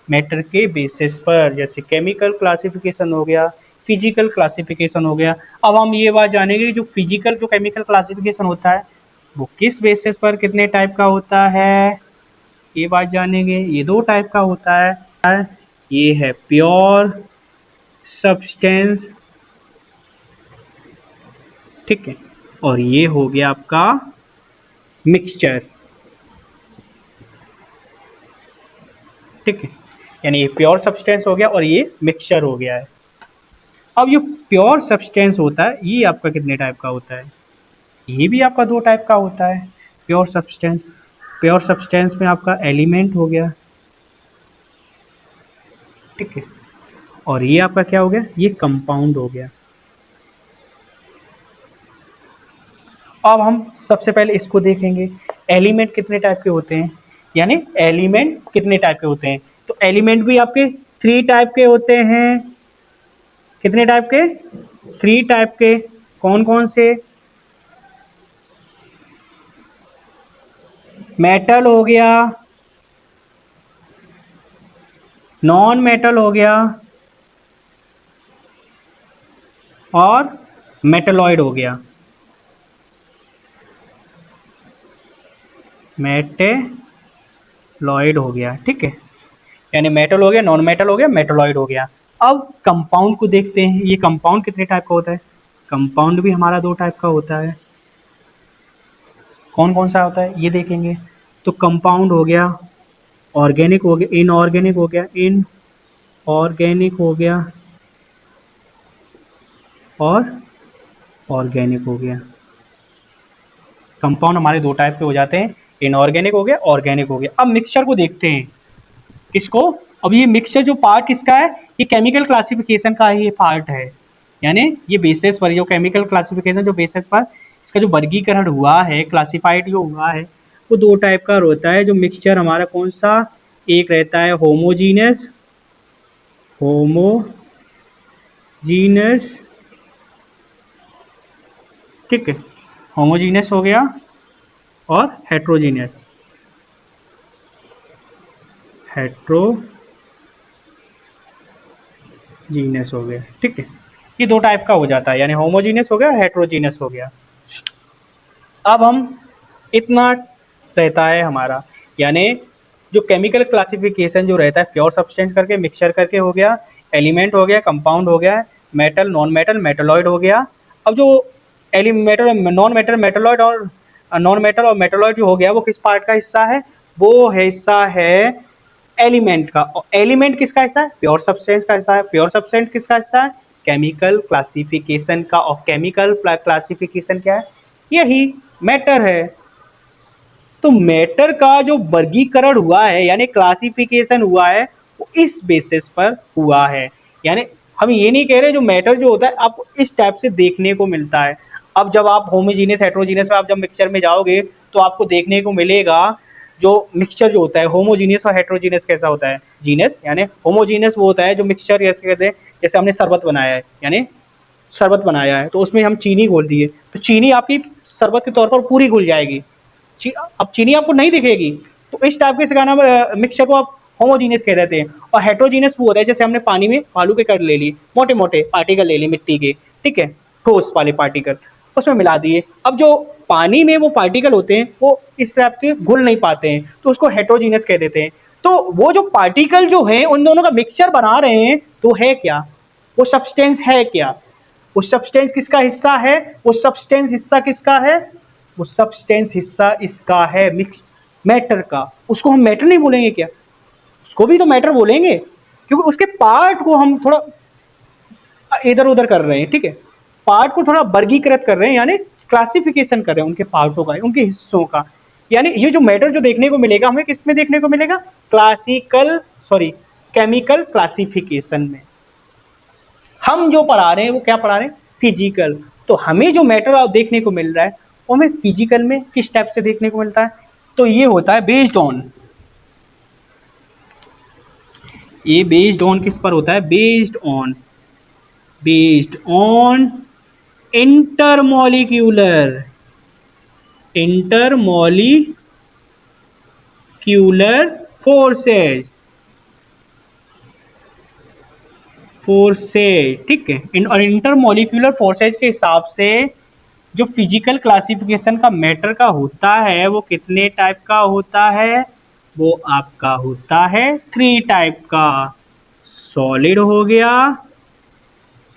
मैटर के बेसिस पर। जैसे केमिकल क्लासिफिकेशन हो गया, फिजिकल क्लासिफिकेशन हो गया। अब हम ये बात जानेंगे कि जो फिजिकल जो केमिकल क्लासिफिकेशन होता है वो किस बेसिस पर कितने टाइप का होता है, ये बात जानेंगे। ये 2 टाइप का होता है, ये है प्योर सब्सटेंस, ठीक है, और ये हो गया आपका मिक्सचर, ठीक है, यानी ये प्योर सब्सटेंस हो गया और ये मिक्सचर हो गया है। अब ये प्योर सब्सटेंस होता है ये आपका कितने टाइप का होता है? ये भी आपका दो टाइप का होता है प्योर सब्सटेंस। प्योर सब्सटेंस में आपका एलिमेंट हो गया, ठीक है, और ये आपका क्या हो गया? ये कंपाउंड हो गया। अब हम सबसे पहले इसको देखेंगे, एलिमेंट कितने टाइप के होते हैं, यानी एलिमेंट कितने टाइप के होते हैं। तो एलिमेंट भी आपके थ्री टाइप के होते हैं। कितने टाइप के? थ्री टाइप के। कौन कौन से? मेटल हो गया, नॉन मेटल हो गया और मेटलॉइड हो गया। मेटेलॉइड हो गया, ठीक है, यानी मेटल हो गया, नॉन मेटल हो गया, मेटलॉइड हो गया। अब कंपाउंड को देखते हैं, ये कंपाउंड कितने टाइप का होता है? कंपाउंड भी हमारा दो टाइप का होता है। कौन कौन सा होता है ये देखेंगे। तो कंपाउंड हो गया, ऑर्गेनिक हो गया, इनऑर्गेनिक हो गया, इनऑर्गेनिक हो गया और ऑर्गेनिक हो गया। कंपाउंड हमारे दो टाइप के हो जाते हैं, इनऑर्गेनिक हो गया, ऑर्गेनिक हो गया। अब मिक्सचर को देखते हैं, इसको। अब ये मिक्सचर जो पार्ट किसका है? ये केमिकल क्लासिफिकेशन का ही ये पार्ट है, यानी ये बेसिस पर जो केमिकल क्लासिफिकेशन जो बेसिस पर इसका जो वर्गीकरण हुआ है, क्लासिफाइड जो हुआ है, वो दो टाइप का होता है। जो मिक्सचर हमारा कौन सा? एक रहता है होमोजीनस, होमोजीनस, ठीक है, होमोजीनस हो गया, और हेट्रोजीनस, हेट्रोजीनस हो गया, ठीक है। ये दो टाइप का हो जाता है, यानी होमोजीनस हो गया, हेट्रोजीनस हो गया। अब हम इतना रहता है हमारा, यानी जो केमिकल क्लासिफिकेशन जो रहता है, प्योर सब्सटेंस करके, मिक्सचर करके हो गया, एलिमेंट हो गया, कंपाउंड हो गया, मेटल, नॉन मेटल, मेटलॉइड हो गया। अब जो एलिमेंट, नॉन मेटल, मेटलॉइड और नॉन मेटल और मेटलॉइड जो हो गया, वो किस पार्ट का हिस्सा है? वो हिस्सा है एलिमेंट का। और एलिमेंट किसका हिस्सा है? प्योर सब्सटेंस का हिस्सा है। प्योर सब्सटेंस किसका हिस्सा है? केमिकल क्लासिफिकेशन का। और केमिकल क्लासिफिकेशन क्या है? यही मैटर है। तो मैटर का जो वर्गीकरण हुआ है, यानी क्लासिफिकेशन हुआ है, वो इस बेसिस पर हुआ है। यानी हम ये नहीं कह रहे जो मैटर जो होता है आपको इस टाइप से देखने को मिलता है। अब जब आप होमोजीनियस हेट्रोजीनियस में आप जब मिक्सचर में जाओगे तो आपको देखने को मिलेगा जो मिक्सचर जो होता है होमोजीनियस और हेट्रोजीनियस कैसा होता है। जीनियस यानी होमोजीनियस वो होता है जो मिक्सचर जैसे कहते हैं, जैसे हमने शरबत बनाया है, यानी शरबत बनाया है तो उसमें हम चीनी घोल दिए तो चीनी आपकी शरबत के तौर पर पूरी घुल जाएगी। अब चीनी आपको नहीं दिखेगी। तो इस टाइप के सिखाना मिक्सचर को आप होमोजीनियस कह देते हैं। और हेट्रोजीनियस वो होता है जैसे हमने पानी में बालू के कण ले ली, मोटे मोटे पार्टिकल ले लिए मिट्टी के, ठीक है, ठोस वाले पार्टिकल उसमें मिला दिए। अब जो पानी में वो पार्टिकल होते हैं वो इस टाइप से घुल नहीं पाते हैं, तो उसको हेट्रोजीनियस कह देते हैं। तो वो जो पार्टिकल जो है उन दोनों का मिक्सचर बना रहे हैं, तो है क्या? वो सब्सटेंस है क्या? वो सब्सटेंस किसका हिस्सा है? वो सब्सटेंस हिस्सा किसका है? वो सब्सटेंस हिस्सा इसका है मिक्स मैटर का। उसको हम मैटर नहीं बोलेंगे क्या? उसको भी तो मैटर बोलेंगे, क्योंकि उसके पार्ट को हम थोड़ा इधर उधर कर रहे हैं, ठीक है, पार्ट को थोड़ा वर्गीकृत कर रहे हैं, यानी क्लासिफिकेशन कर रहे हैं उनके पार्टों का, उनके हिस्सों का। यानी ये जो मैटर जो देखने को मिलेगा हमें किसमें देखने को मिलेगा? केमिकल क्लासिफिकेशन में। हम जो पढ़ा रहे हैं वो क्या पढ़ा रहे हैं? फिजिकल। तो हमें जो मैटर देखने को मिल रहा है वो हमें फिजिकल में किस टाइप से देखने को मिलता है? तो ये होता है बेस्ड ऑन, ये बेस्ड ऑन किस पर होता है? बेस्ड ऑन इंटरमॉलिक्यूलर फोर्सेज, ठीक है। और इंटरमॉलिक्यूलर फोर्सेज के हिसाब से जो फिजिकल क्लासिफिकेशन का मैटर का होता है वो कितने टाइप का होता है? वो आपका होता है थ्री टाइप का। सॉलिड हो गया,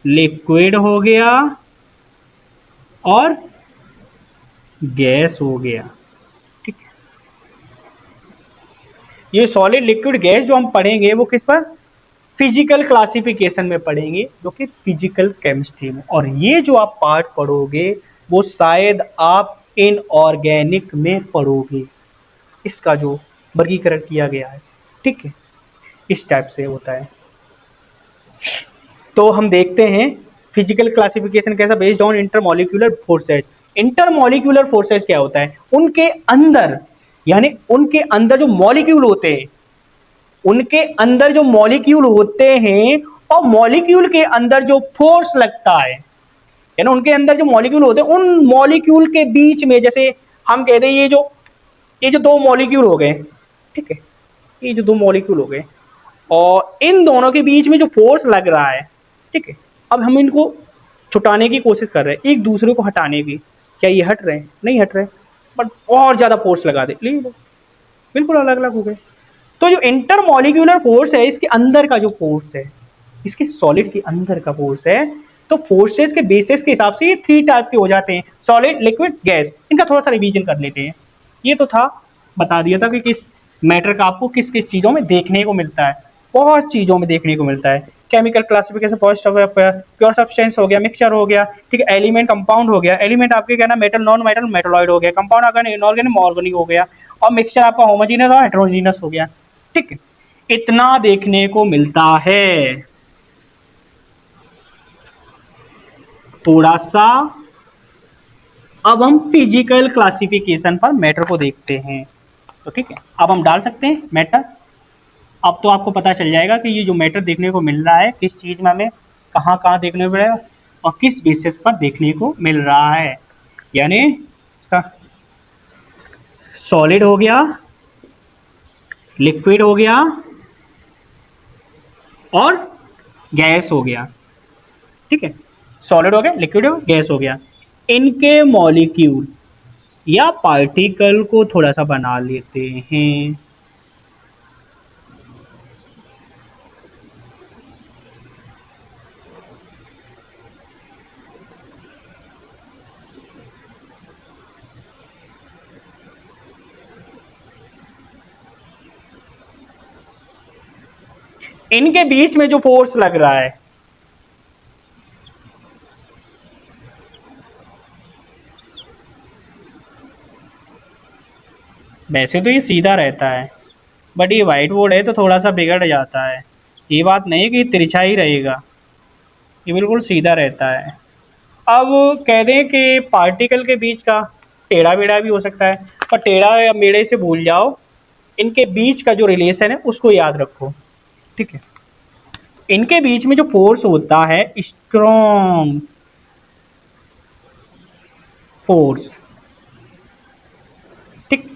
लिक्विड हो गया और गैस हो गया। ठीक है, ये सॉलिड लिक्विड गैस जो हम पढ़ेंगे वो किस पर, फिजिकल क्लासिफिकेशन में पढ़ेंगे, जो कि फिजिकल केमिस्ट्री में। और ये जो आप पार्ट पढ़ोगे वो शायद आप इनऑर्गेनिक में पढ़ोगे, इसका जो वर्गीकरण किया गया है। ठीक है, इस टाइप से होता है। तो हम देखते हैं फिजिकल क्लासिफिकेशन कैसा, based on intermolecular forces. Intermolecular forces क्या होता है, उनके अंदर, यानी उनके अंदर जो मॉलिक्यूल होते हैं, उनके अंदर जो मॉलिक्यूल होते हैं और मॉलिक्यूल के अंदर जो फोर्स लगता है, यानी उनके अंदर जो मॉलिक्यूल होते हैं उन मॉलिक्यूल के बीच में, जैसे हम कहते हैं ये जो दो मॉलिक्यूल हो गए, ठीक है, ये जो दो मॉलिक्यूल हो गए और इन दोनों के बीच में जो फोर्स लग रहा है, ठीक है, अब हम इनको छुटाने की कोशिश कर रहे हैं, एक दूसरे को हटाने की। क्या ये हट रहे हैं? नहीं हट रहे, बट और ज्यादा फोर्स लगा दे, बिल्कुल अलग अलग हो गए। तो जो इंटरमॉलिक्यूलर फोर्स है, इसके अंदर का जो फोर्स है, इसके सॉलिड के अंदर का फोर्स है, तो फोर्सेस के बेसिस के हिसाब से ये 3 टाइप के हो जाते हैं, सॉलिड, लिक्विड, गैस। इनका थोड़ा सा रिवीजन कर लेते हैं। ये तो था, बता दिया था कि किस मैटर का आपको किस किस चीजों में देखने को मिलता है, बहुत चीजों में देखने को मिलता है। केमिकल क्लासिफिकेशन, प्योर सब्सटेंस हो गया, मिक्सचर हो गया, ठीक है, एलिमेंट, कंपाउंड हो गया। एलिमेंट आपके कहना मेटल, नॉन मेटल, मेटलॉइड हो गया। कंपाउंड आपका इनऑर्गेनिक, ऑर्गेनिक हो गया। और मिक्सचर आपका होमोजीनियस और हेटेरोजीनियस हो गया। ठीक है, इतना देखने को मिलता है। थोड़ा सा अब हम फिजिकल क्लासिफिकेशन पर मैटर को देखते हैं। तो ठीक है, अब हम डाल सकते हैं मैटर। अब तो आपको पता चल जाएगा कि ये जो मैटर देखने को मिल रहा है किस चीज में हमें कहाँ कहाँ देखने को मिलेगा और किस बेसिस पर देखने को मिल रहा है। यानी सॉलिड हो गया, लिक्विड हो गया और गैस हो गया। ठीक है, सॉलिड हो गया, लिक्विड हो गया, गैस हो गया। इनके मॉलिक्यूल या पार्टिकल को थोड़ा सा बना लेते हैं। इनके बीच में जो फोर्स लग रहा है, वैसे तो ये सीधा रहता है, बट ये व्हाइट बोर्ड है तो थोड़ा सा बिगड़ जाता है। ये बात नहीं है कि तिरछा ही रहेगा, ये बिल्कुल सीधा रहता है। अब कह दें कि पार्टिकल के बीच का टेढ़ा बेढ़ा भी हो सकता है, पर टेढ़ा या मेढ़े से भूल जाओ, इनके बीच का जो रिलेशन है उसको याद रखो। ठीक है, इनके बीच में जो फोर्स होता है, स्ट्रॉन्ग फोर्स, ठीक,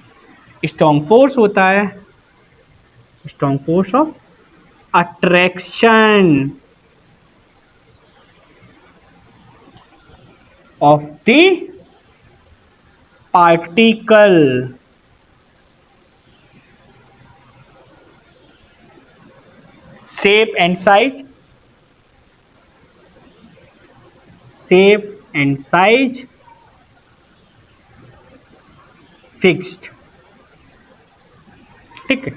स्ट्रॉन्ग फोर्स होता है, strong force of attraction of the particle, shape and size, shape and size fixed। ठीक है,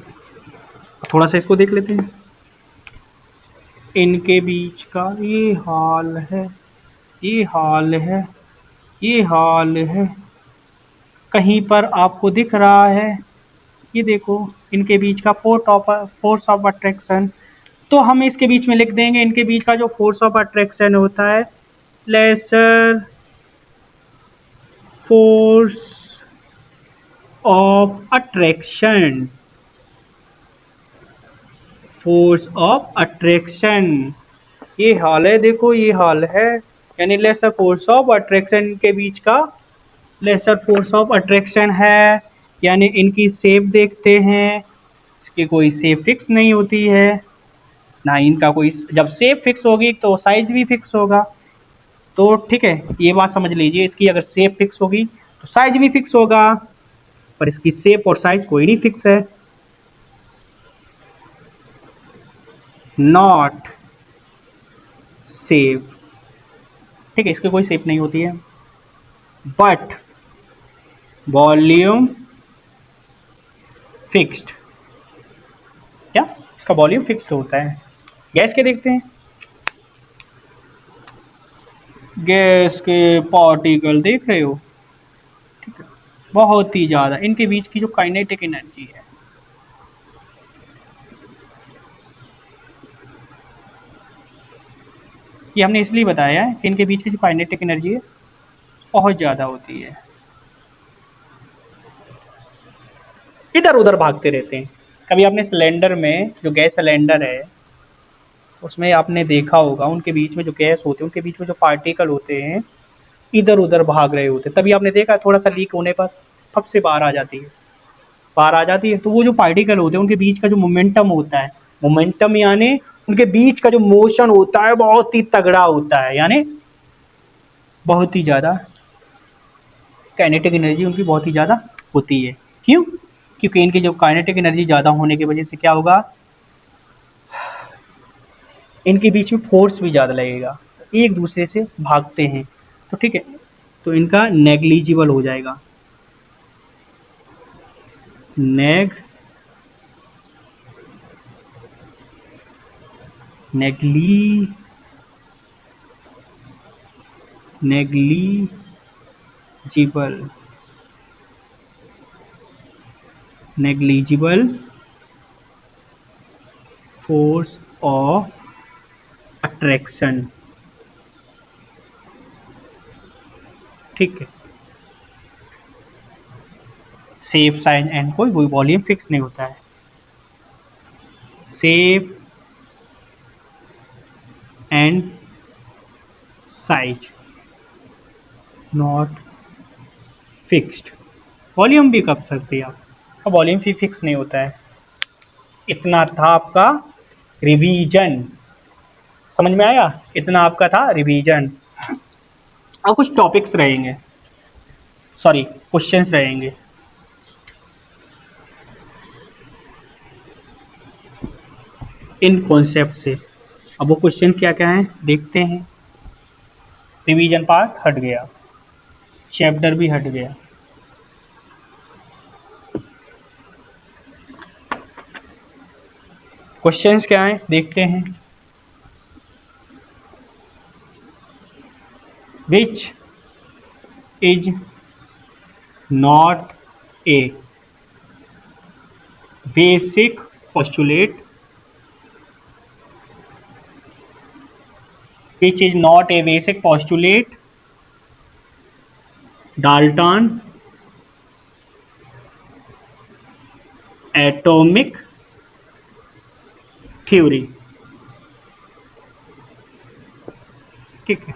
थोड़ा सा इसको देख लेते हैं। इनके बीच का ये हाल है, ये हाल है, ये हाल है, कहीं पर आपको दिख रहा है, ये देखो इनके बीच का फोर्स ऑफ अट्रैक्शन। तो हम इसके बीच में लिख देंगे, इनके बीच का जो फोर्स ऑफ अट्रैक्शन होता है, lesser force of attraction, force of attraction, ये हाल है, देखो ये हाल है, यानी लेसर फोर्स ऑफ अट्रैक्शन के बीच का लेसर फोर्स ऑफ अट्रैक्शन है। यानी इनकी शेप देखते हैं, इसकी कोई शेप फिक्स नहीं होती है ना, इनका कोई, जब शेप फिक्स होगी तो साइज भी फिक्स होगा। तो ठीक है, ये बात समझ लीजिए, इसकी अगर शेप फिक्स होगी तो साइज भी फिक्स होगा, पर इसकी शेप और साइज कोई नहीं फिक्स है। नॉट शेप, ठीक है, इसकी कोई शेप नहीं होती है, बट वॉल्यूम फिक्स्ड। क्या? इसका वॉल्यूम फिक्स्ड होता है। गैस के देखते हैं, गैस के पार्टिकल देख रहे हो, बहुत ही ज्यादा इनके बीच की जो काइनेटिक एनर्जी है, ये हमने इसलिए बताया है कि इनके बीच की जो काइनेटिक एनर्जी है बहुत ज्यादा होती है, इधर उधर भागते रहते हैं। कभी आपने सिलेंडर में, जो गैस सिलेंडर है उसमें आपने देखा होगा, उनके बीच में जो गैस होते हैं उनके बीच में जो पार्टिकल होते हैं इधर उधर भाग रहे होते हैं, तभी आपने देखा थोड़ा सा लीक होने पर फट से बाहर आ जाती है, बाहर आ जाती है। तो वो जो पार्टिकल होते हैं उनके बीच का जो मोमेंटम होता है, मोमेंटम यानी उनके बीच का जो मोशन होता है बहुत ही तगड़ा होता है, यानी बहुत ही ज्यादा काइनेटिक एनर्जी उनकी बहुत ही ज्यादा होती है। क्यों? क्योंकि इनकी जो काइनेटिक एनर्जी ज्यादा होने की वजह से क्या होगा, इनके बीच में फोर्स भी ज्यादा लगेगा, एक दूसरे से भागते हैं, तो ठीक है, तो इनका नेग्लिजिबल हो जाएगा, नेग्ली negligible negligible force of attraction. ठीक है, सेफ साइज एंड कोई वॉल्यूम फिक्स नहीं होता है, shape and size not fixed. Volume भी कर सकते हैं आप, वॉल्यूम भी फिक्स नहीं होता है। इतना था आपका रिवीजन, समझ में आया? इतना आपका था रिवीजन। अब कुछ टॉपिक्स रहेंगे, सॉरी क्वेश्चंस रहेंगे। इन कॉन्सेप्ट से अब वो क्वेश्चन क्या क्या है देखते हैं। रिवीजन पार्ट हट गया, चैप्टर भी हट गया। क्वेश्चंस क्या है देखते हैं। विच is not a basic postulate, which is not a basic postulate, Dalton atomic theory। ठीक है,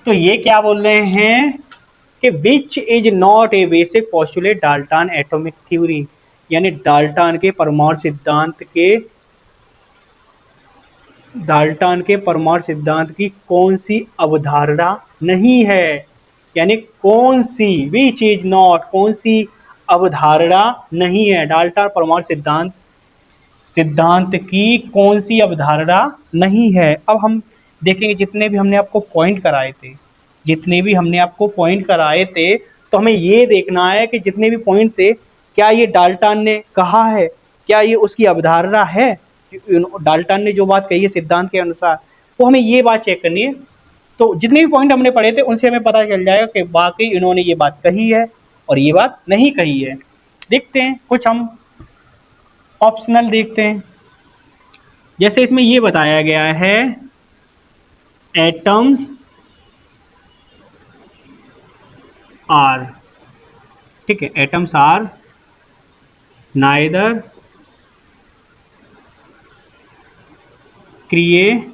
तो ये क्या बोल रहे हैं कि विच is not a basic postulate Dalton atomic theory, यानी डाल्टन के परमाणु सिद्धांत की कौन सी अवधारणा नहीं है, यानी कौन सी, विच इज नॉट कौन सी अवधारणा नहीं है, डाल्टन परमाणु सिद्धांत की कौन सी अवधारणा नहीं है। अब हम देखेंगे जितने भी हमने आपको पॉइंट कराए थे, तो हमें ये देखना है कि जितने भी पॉइंट थे क्या ये डाल्टन ने कहा है, क्या ये उसकी अवधारणा है, डाल्टन ने जो बात कही है सिद्धांत के अनुसार, वो हमें ये बात चेक करनी है। तो जितने भी पॉइंट हमने पढ़े थे उनसे हमें पता चल जाएगा कि वाकई इन्होंने ये बात कही है और ये बात नहीं कही है। देखते हैं कुछ हम ऑप्शनल देखते हैं। जैसे इसमें ये बताया गया है एटम्स आर, ठीक है, atoms are neither created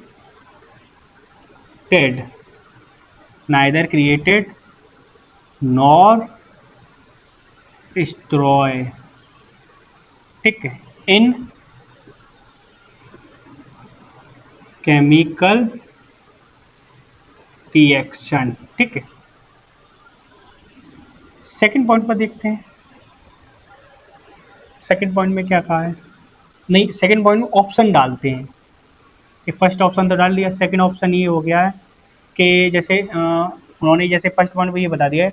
nor destroy, ठीक है, इन केमिकल रिएक्शन। ठीक है, सेकंड पॉइंट पर देखते हैं। सेकंड पॉइंट में क्या कहा है, नहीं सेकंड पॉइंट में ऑप्शन डालते हैं कि फर्स्ट ऑप्शन तो डाल दिया, सेकंड ऑप्शन ये हो गया है कि जैसे उन्होंने जैसे फर्स्ट वन में ये बता दिया है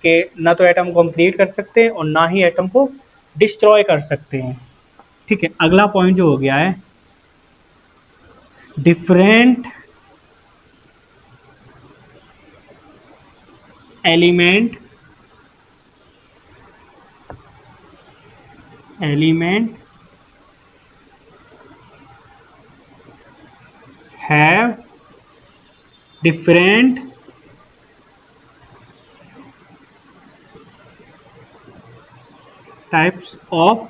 कि ना तो एटम को हम क्रिएट कर सकते हैं और ना ही एटम को डिस्ट्रॉय कर सकते हैं। ठीक है, अगला पॉइंट जो हो गया है different element have different types of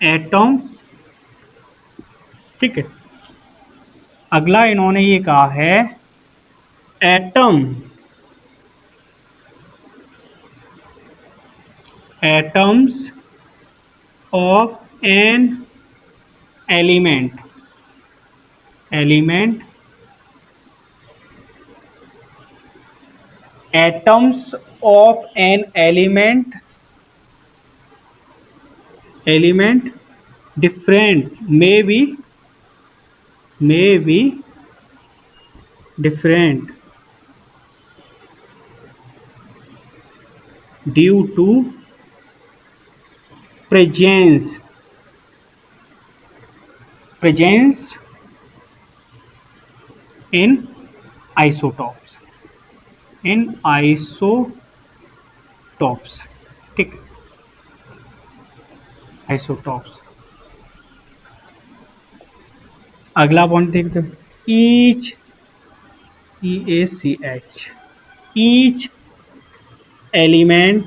atom. ठीक है, अगला इन्होंने ये कहा है atoms of an element atoms of an element different may be different due to presence in isotopes ठीक, आइसोटॉप्स। अगला पॉइंट देखते हैं each EACH each element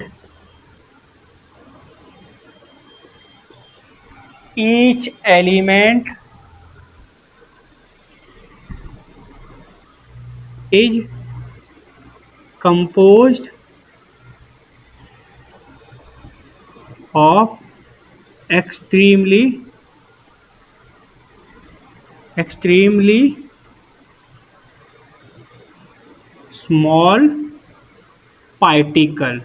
is composed of extremely small particle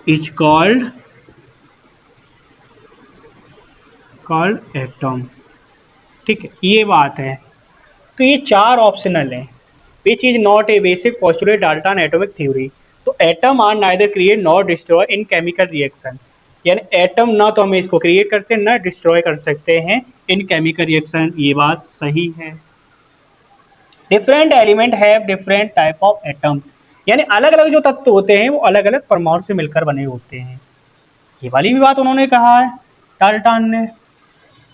is called atom. ठीक है, ये बात है। तो ये चार ऑप्शनल है which is not a basic postulate Dalton atomic theory. तो atom are neither create not destroy in chemical reaction, यानी एटम ना तो हम इसको क्रिएट करते हैं ना डिस्ट्रॉय कर सकते हैं इन केमिकल रिएक्शन। ये बात सही है। Different element have different type of atom, यानी अलग अलग जो तत्व होते हैं वो अलग अलग परमाणु से मिलकर बने होते हैं। ये वाली भी बात उन्होंने कहा है डाल्टन ने।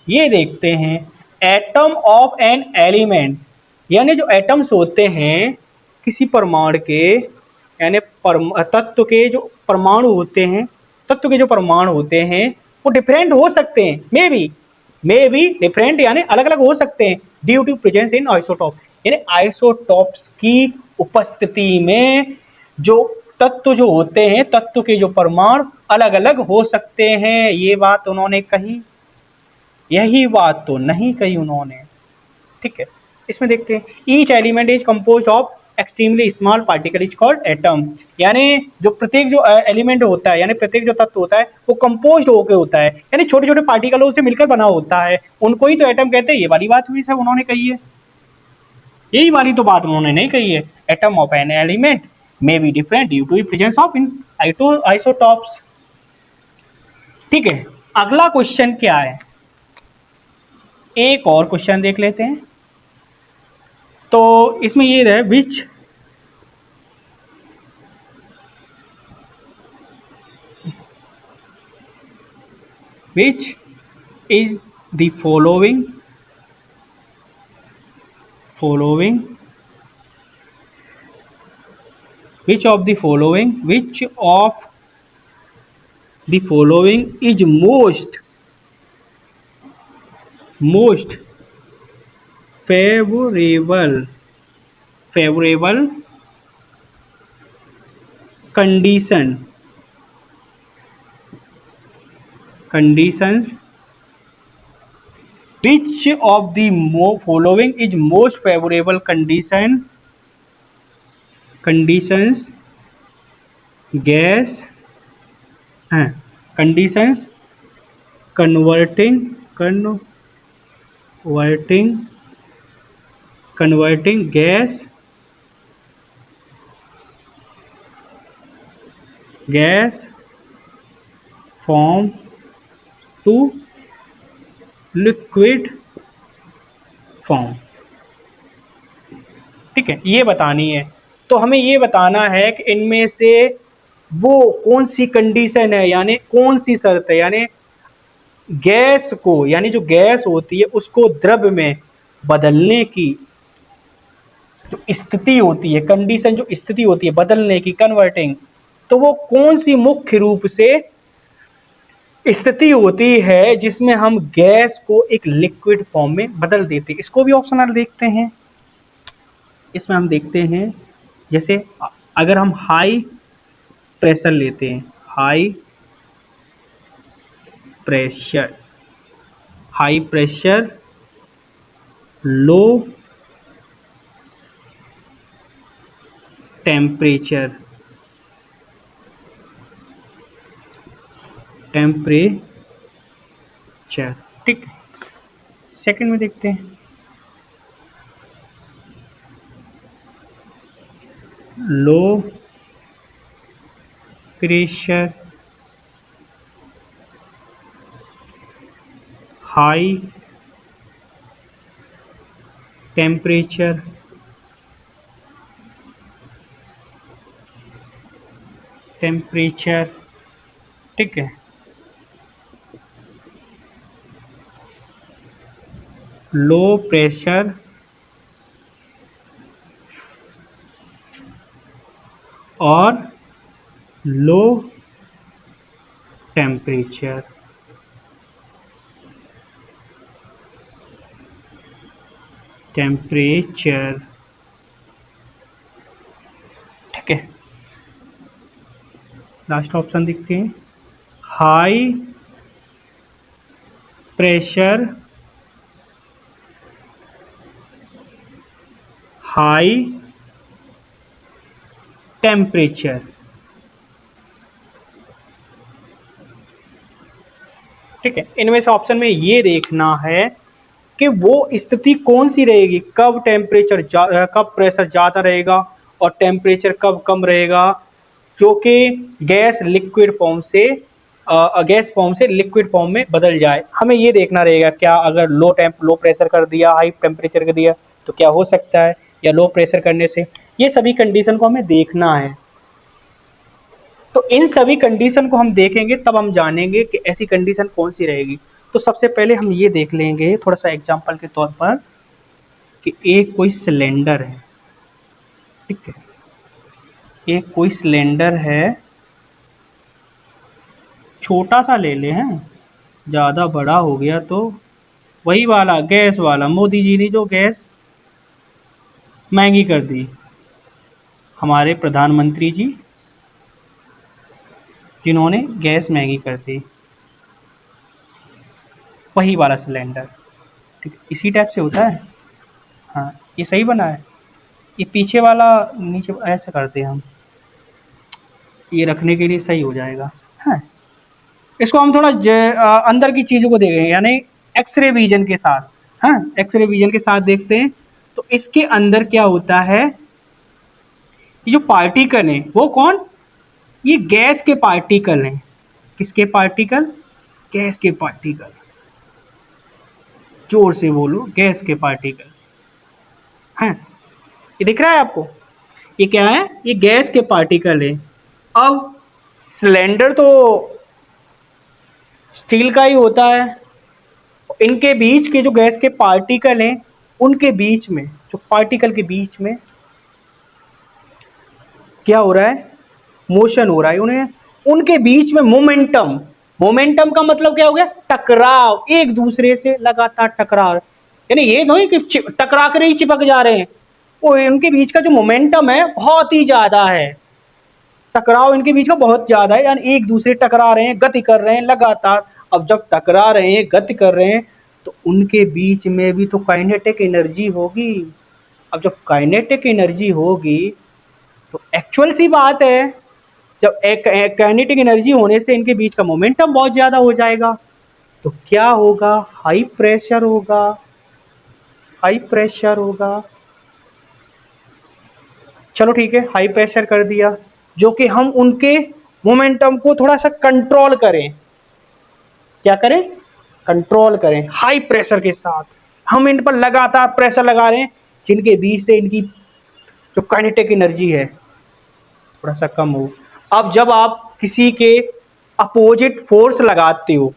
ये देखते हैं एटम ऑफ एन एलिमेंट, यानी जो एटम्स होते हैं किसी परमाणु के, यानी तत्व के जो परमाणु होते हैं, तत्व के जो परमाणु होते हैं वो डिफरेंट हो सकते हैं, मे बी डिफरेंट यानी अलग अलग हो सकते हैं due to presence in isotope, यानी आइसोटॉप्स की उपस्थिति में जो तत्व जो होते हैं, तत्व के जो परमाणु अलग अलग हो सकते हैं। ये बात उन्होंने कही, यही बात तो नहीं कही उन्होंने। ठीक है, इसमें देखते हैं each element is compose of extremely small particle is called atom, यानी जो प्रत्येक जो एलिमेंट होता है, यानी प्रत्येक जो तत्व होता है वो कंपोज होकर होता है, यानी छोटे छोटे पार्टिकलों से मिलकर बना होता है, उनको ही तो एटम कहते हैं। ये वाली बात भी सब उन्होंने कही है, यही वाली तो बात उन्होंने नहीं कही है। Atom of an element may be different due to presence of in isotopes. ठीक है, अगला क्वेश्चन क्या है, एक और क्वेश्चन देख लेते हैं। तो इसमें ये है which is the following which of the following is most favorable conditions which of the following is most favorable conditions gas conditions converting converting gas form to liquid form. ठीक है, ये बतानी है। तो हमें ये बताना है कि इनमें से वो कौन सी कंडीशन है, यानी कौन सी शर्त है, यानी गैस को, यानी जो गैस होती है उसको द्रव में बदलने की जो स्थिति होती है, कंडीशन जो स्थिति होती है बदलने की, कन्वर्टिंग, तो वो कौन सी मुख्य रूप से स्थिति होती है जिसमें हम गैस को एक लिक्विड फॉर्म में बदल देते हैं। इसको भी ऑप्शनल देखते हैं। इसमें हम देखते हैं, जैसे अगर हम हाई प्रेशर लेते हैं, pressure high pressure, low temperature, ठीक। सेकंड में देखते हैं, लो प्रेशर हाई टेम्परेचर, ठीक है। लो प्रेशर और लो टेम्परेचर, ठीक है। लास्ट ऑप्शन देखते हैं, हाई प्रेशर हाई टेम्परेचर, ठीक है। इनमें से ऑप्शन में ये देखना है कि वो स्थिति कौन सी रहेगी, कब कब प्रेशर ज्यादा रहेगा और टेम्परेचर कब कम रहेगा, जो कि गैस फॉर्म से लिक्विड फॉर्म में बदल जाए। हमें ये देखना रहेगा, क्या अगर लो प्रेशर कर दिया, हाई टेम्परेचर कर दिया तो क्या हो सकता है, या लो प्रेशर करने से, ये सभी कंडीशन को हमें देखना है। तो इन सभी कंडीशन को हम देखेंगे तब हम जानेंगे कि ऐसी कंडीशन कौन सी रहेगी। तो सबसे पहले हम ये देख लेंगे थोड़ा सा एग्जांपल के तौर पर कि एक कोई सिलेंडर है, ठीक है। एक कोई सिलेंडर है, छोटा सा ले ले हैं, ज़्यादा बड़ा हो गया तो वही वाला गैस वाला, मोदी जी ने जो गैस महंगी कर दी, हमारे प्रधानमंत्री जी जिन्होंने गैस महंगी कर दी, वही वाला सिलेंडर, ठीक है। इसी टाइप से होता है। हाँ, ये सही बना है। ये पीछे वाला नीचे ऐसे करते हैं हम, ये रखने के लिए सही हो जाएगा। हाँ, इसको हम थोड़ा अंदर की चीज़ों को देखेंगे, यानी एक्सरे विजन के साथ। हाँ, एक्सरे विजन के साथ देखते हैं तो इसके अंदर क्या होता है, ये जो पार्टिकल है वो कौन, ये गैस के पार्टिकल हैं। किसके पार्टिकल, गैस के पार्टिकल, जोर से बोलो, गैस के पार्टिकल। हाँ, ये दिख रहा है आपको, ये क्या है, ये गैस के पार्टिकल है। अब सिलेंडर तो स्टील का ही होता है, इनके बीच के जो गैस के पार्टिकल हैं उनके बीच में, जो पार्टिकल के बीच में क्या हो रहा है, मोशन हो रहा है, उन्हें उनके बीच में मोमेंटम, मोमेंटम का मतलब क्या हो गया, टकराव, एक दूसरे से लगातार टकराव, यानी ये नहीं कि टकरा कर ही चिपक जा रहे हैं, वो इनके बीच का जो मोमेंटम है बहुत ही ज्यादा है, टकराव इनके बीच में बहुत ज्यादा है, यानी एक दूसरे टकरा रहे हैं, गति कर रहे हैं लगातार। अब जब टकरा रहे हैं, गति कर रहे हैं, तो उनके बीच में भी तो काइनेटिक एनर्जी होगी। अब जब काइनेटिक एनर्जी होगी तो एक्चुअल सी बात है, जब एक काइनेटिक एनर्जी होने से इनके बीच का मोमेंटम बहुत ज्यादा हो जाएगा, तो क्या होगा, हाई प्रेशर होगा, हाई प्रेशर होगा, चलो ठीक है, हाई प्रेशर कर दिया, जो कि हम उनके मोमेंटम को थोड़ा सा कंट्रोल करें। क्या करें? कंट्रोल करें। हाई प्रेशर के साथ हम इन पर लगातार प्रेशर लगा रहे हैं, जिनके बीच से इनकी जो काइनेटिक एनर्जी है थोड़ा सा कम हो। अब जब आप किसी के अपोजिट फोर्स लगाते हो,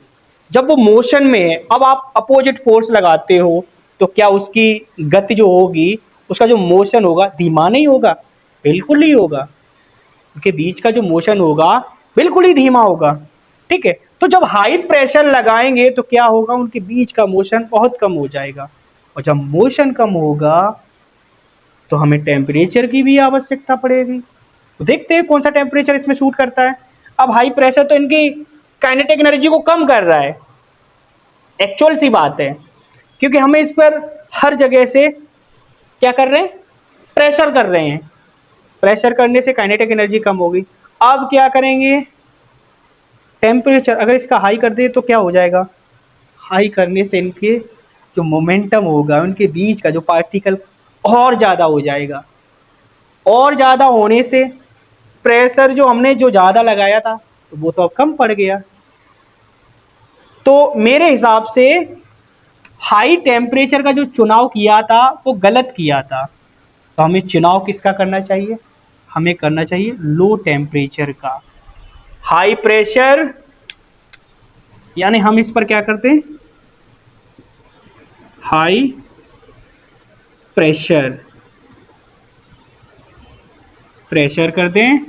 जब वो मोशन में है, अब आप अपोजिट फोर्स लगाते हो, तो क्या उसकी गति जो होगी, उसका जो मोशन होगा धीमा नहीं होगा? बिल्कुल नहीं होगा। उनके बीच का जो मोशन होगा बिल्कुल ही धीमा होगा। ठीक है, तो जब हाई प्रेशर लगाएंगे तो क्या होगा, उनके बीच का मोशन बहुत कम हो जाएगा, और जब मोशन कम होगा तो हमें टेम्परेचर की भी आवश्यकता पड़ेगी। तो देखते हैं कौन सा टेम्परेचर इसमें सूट करता है। अब हाई प्रेशर तो इनकी काइनेटिक एनर्जी को कम कर रहा है, एक्चुअल सी बात है, क्योंकि हमें इस पर हर जगह से क्या कर रहे हैं, प्रेशर कर रहे हैं। प्रेशर करने से काइनेटिक एनर्जी कम होगी। अब क्या करेंगे, टेम्परेचर अगर इसका हाई कर दे तो क्या हो जाएगा, हाई करने से इनके जो मोमेंटम होगा, उनके बीच का जो पार्टिकल और ज्यादा हो जाएगा, और ज्यादा होने से प्रेशर जो हमने जो ज्यादा लगाया था तो वो तो अब कम पड़ गया। तो मेरे हिसाब से हाई टेम्परेचर का जो चुनाव किया था वो गलत किया था। तो हमें चुनाव किसका करना चाहिए, हमें करना चाहिए लो टेम्परेचर का। हाई प्रेशर यानी हम इस पर क्या करते हैं, हाई प्रेशर प्रेशर कर दें,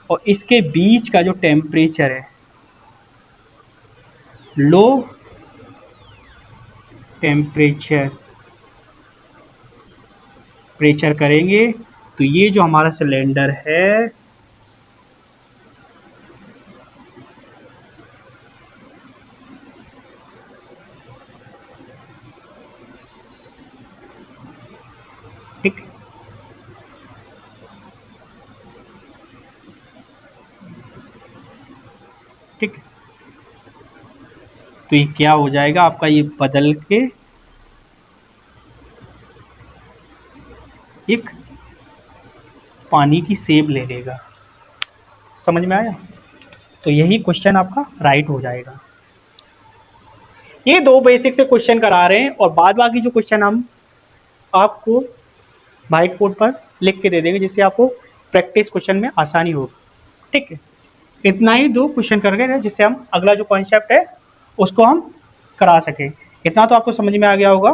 और इसके बीच का जो टेम्परेचर है लो टेम्परेचर प्रेशर करेंगे, तो ये जो हमारा सिलेंडर है ठीक, ठीक, तो ये क्या हो जाएगा आपका, ये बदल के एक पानी की सेब ले लेगा। समझ में आया? तो यही क्वेश्चन आपका राइट हो जाएगा। ये दो बेसिक से क्वेश्चन करा रहे हैं, और बाद बाकी जो क्वेश्चन हम आपको व्हाइट बोर्ड पर लिख के दे देंगे, जिससे आपको प्रैक्टिस क्वेश्चन में आसानी होगी। ठीक है, इतना ही दो क्वेश्चन कर गए जिससे हम अगला जो कॉन्सेप्ट है उसको हम करा सके। इतना तो आपको समझ में आ गया होगा।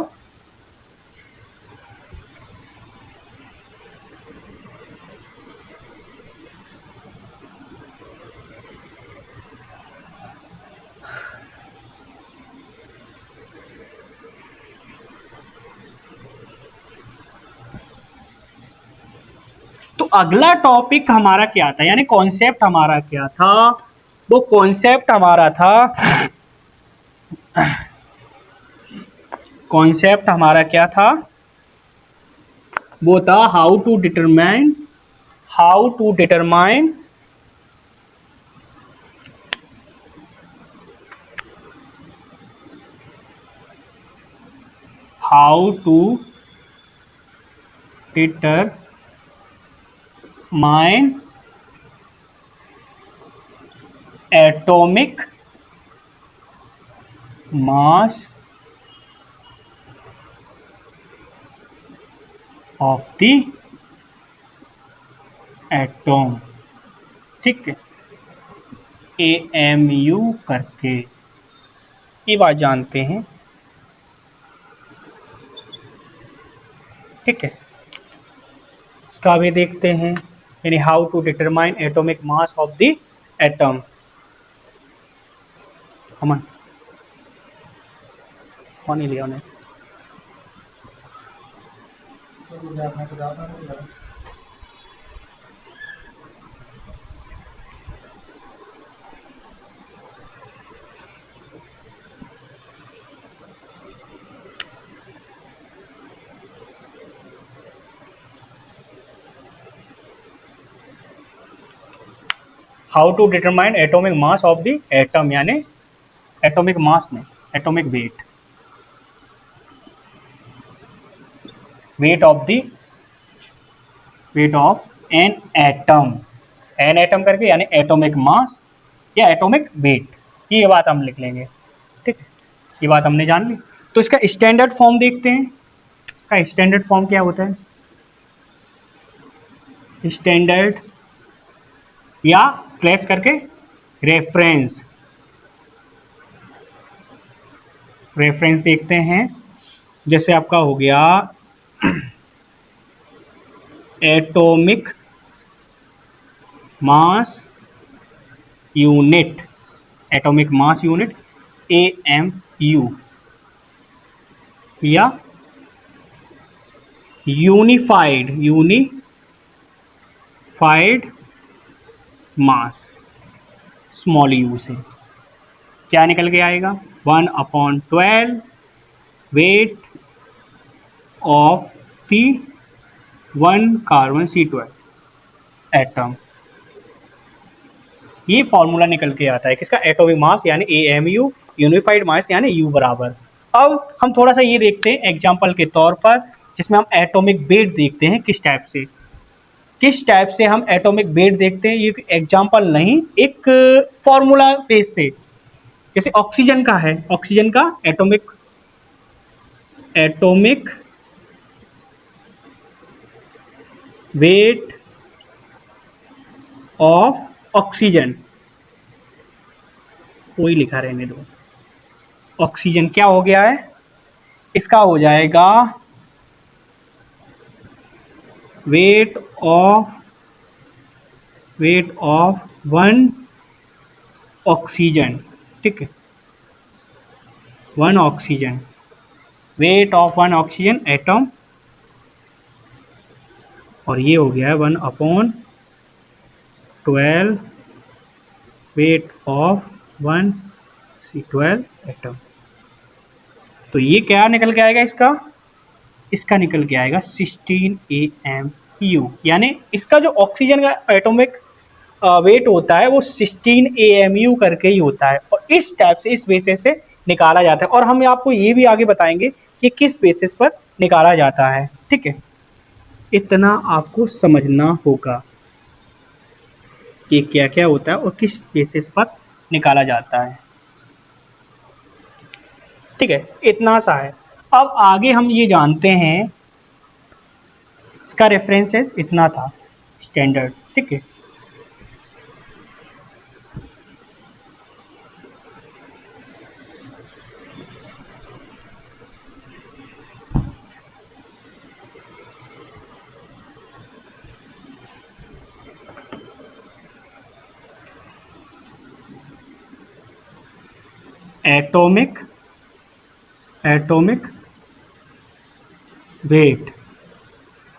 तो अगला टॉपिक हमारा क्या था, यानी कॉन्सेप्ट हमारा क्या था, वो कॉन्सेप्ट हमारा था, कॉन्सेप्ट हमारा क्या था, वो था how to determine how to determine how to determine atomic mass of the atom. ठीक है, AMU करके ये बात जानते हैं। ठीक है, इसका भी देखते हैं, यानी how to determine atomic mass of the atom. अमन कौन ही लिया उन्हें, how to determine atomic mass of the atom, यानी एटॉमिक मास में atomic weight of the weight of an atom करके, यानी एटॉमिक मास या एटॉमिक वेट, ये बात हम लिख लेंगे। ठीक है, ये बात हमने जान ली। तो इसका स्टैंडर्ड फॉर्म देखते हैं। इसका स्टैंडर्ड फॉर्म क्या होता है? स्टैंडर्ड या ट्रेस करके रेफरेंस, रेफरेंस देखते हैं। जैसे आपका हो गया atomic mass unit, atomic mass unit AMU, या यूनिफाइड मास स्मॉल यू से क्या निकल के आएगा? 1/12 weight of C 1 carbon C12 atom. ये फॉर्मूला निकल के आता है किसका? एटॉमिक मास यानी AMU, यूनिफाइड मास यानी U बराबर। अब हम थोड़ा सा ये देखते हैं एग्जाम्पल के तौर पर, जिसमें हम एटॉमिक वेट देखते हैं किस टाइप से हम एटॉमिक वेट देखते हैं। ये एग्जाम्पल नहीं, एक फॉर्मूला बेस से। जैसे ऑक्सीजन का है, ऑक्सीजन का एटॉमिक वेट ऑफ ऑक्सीजन, वही लिखा रहने दो। ऑक्सीजन क्या हो गया है? इसका हो जाएगा वेट ऑफ 1 ऑक्सीजन। ठीक है, 1 oxygen, weight of 1 oxygen atom, और ये हो गया है 1/12 वेट ऑफ 1 C12 एटम। तो ये क्या निकल के आएगा? इसका निकल के आएगा 16 AMU, यानी इसका जो ऑक्सीजन का एटॉमिक वेट होता है वो 16 AMU करके ही होता है, और इस टाइप से, इस बेसिस से निकाला जाता है। और हम आपको ये भी आगे बताएंगे कि किस बेसिस पर निकाला जाता है। ठीक है, इतना आपको समझना होगा कि क्या क्या होता है और किस बेसिस पर निकाला जाता है। ठीक है, इतना सा है। अब आगे हम ये जानते हैं, इसका रेफरेंसेस इतना था स्टैंडर्ड। ठीक है, एटॉमिक वेट।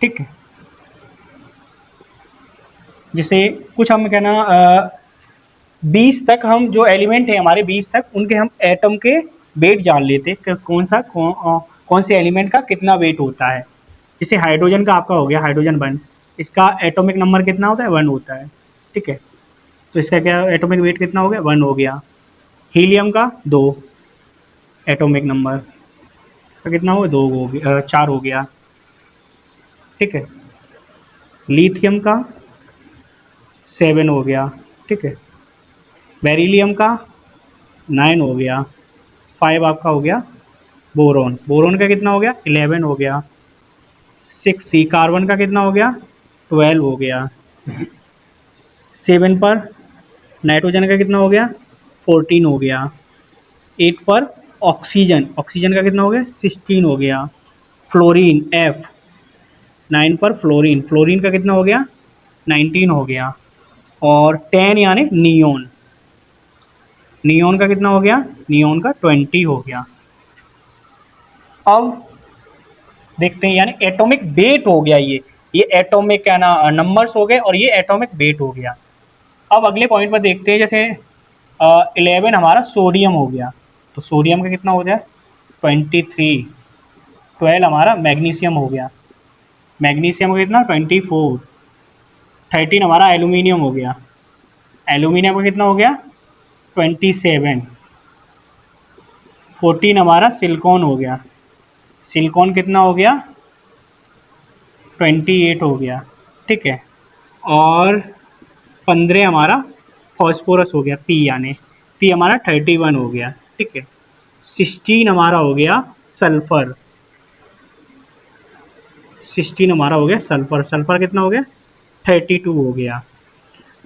ठीक है, जैसे कुछ हम कहना 20 तक, हम जो एलिमेंट है हमारे 20 तक, उनके हम एटम के वेट जान लेते कि कौन से एलिमेंट का कितना वेट होता है। जैसे हाइड्रोजन का आपका हो गया हाइड्रोजन 1, इसका एटॉमिक नंबर कितना होता है? 1 होता है। ठीक है, तो इसका क्या एटॉमिक वेट कितना हो गया? 1 हो गया। हीलियम का 2 एटॉमिक नंबर का कितना हो गया? 2 हो गया, 4 हो गया। ठीक है, लिथियम का 7 हो गया। ठीक है, बेरिलियम का 9 हो गया। 5 आपका हो गया बोरोन का कितना हो गया? 11 हो गया। 6 सी कार्बन का कितना हो गया? 12 हो गया। 7 पर नाइट्रोजन का कितना हो गया? 14 हो गया। 8 पर ऑक्सीजन का कितना हो गया? 16 हो गया। फ्लोरीन F 9 पर फ्लोरीन का कितना हो गया? 19 हो गया। और 10 यानी नियोन का कितना हो गया? नियोन का 20 हो गया। अब देखते हैं, यानी एटॉमिक वेट हो गया ये एटॉमिक क्या ना नंबर्स हो गए, और ये एटॉमिक वेट हो गया। अब अगले पॉइंट पर देखते हैं, जैसे 11 हमारा सोडियम हो गया, तो सोडियम का कितना हो जाए? 23। 12 हमारा मैग्नीशियम हो गया, मैग्नीशियम का कितना? 24। 13 हमारा एल्यूमिनियम हो गया, एल्यूमिनियम का कितना हो गया? 27। 14 हमारा सिलिकॉन हो गया, सिलिकॉन कितना हो गया? 28 हो गया। ठीक है, और 15 हमारा फॉस्फोरस हो गया, पी यानी पी हमारा 31 हो गया, ठीक है। 16 हमारा हो गया सल्फर, 16 हमारा हो गया सल्फर, सल्फर कितना हो गया 32 हो गया।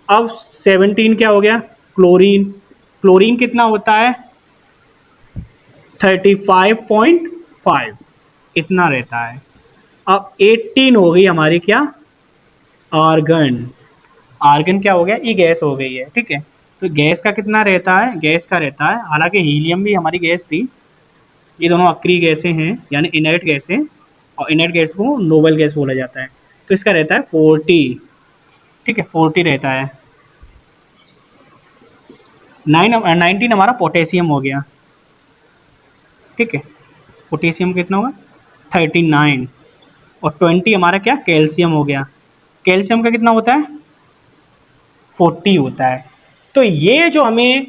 अब 17 क्या हो गया क्लोरीन, क्लोरीन कितना होता है 35.5 इतना रहता है। अब 18 हो गई हमारी क्या आर्गन, आर्गन क्या हो गया ये गैस हो गई है, ठीक है। तो गैस का कितना रहता है, गैस का रहता है, हालांकि हीलियम भी हमारी गैस थी, ये दोनों अक्रिय गैसें हैं यानी इनर्ट गैसें, और इनर्ट गैस को नोबल गैस बोला जाता है। तो इसका रहता है 40, ठीक है 40 रहता है। 19 हमारा पोटेशियम हो गया, ठीक है, पोटेशियम कितना होगा 39, और 20 हमारा क्या कैल्शियम हो गया, कैल्शियम का कितना होता है 40 होता है। तो ये जो हमें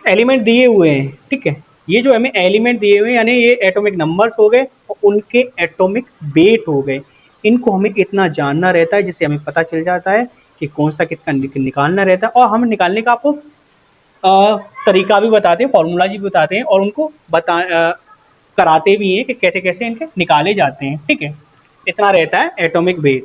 एलिमेंट दिए हुए हैं, ठीक है, ये जो हमें एलिमेंट दिए हुए हैं यानी ये एटॉमिक नंबर्स हो गए और उनके एटॉमिक वेट हो गए, इनको हमें इतना जानना रहता है जिससे हमें पता चल जाता है कि कौन सा कितना निकालना रहता है। और हम निकालने का आपको तरीका भी बताते हैं, फॉर्मूला भी बताते हैं, और उनको कराते भी हैं कि कैसे कैसे इनके निकाले जाते हैं, ठीक है। इतना रहता है एटॉमिक वेट।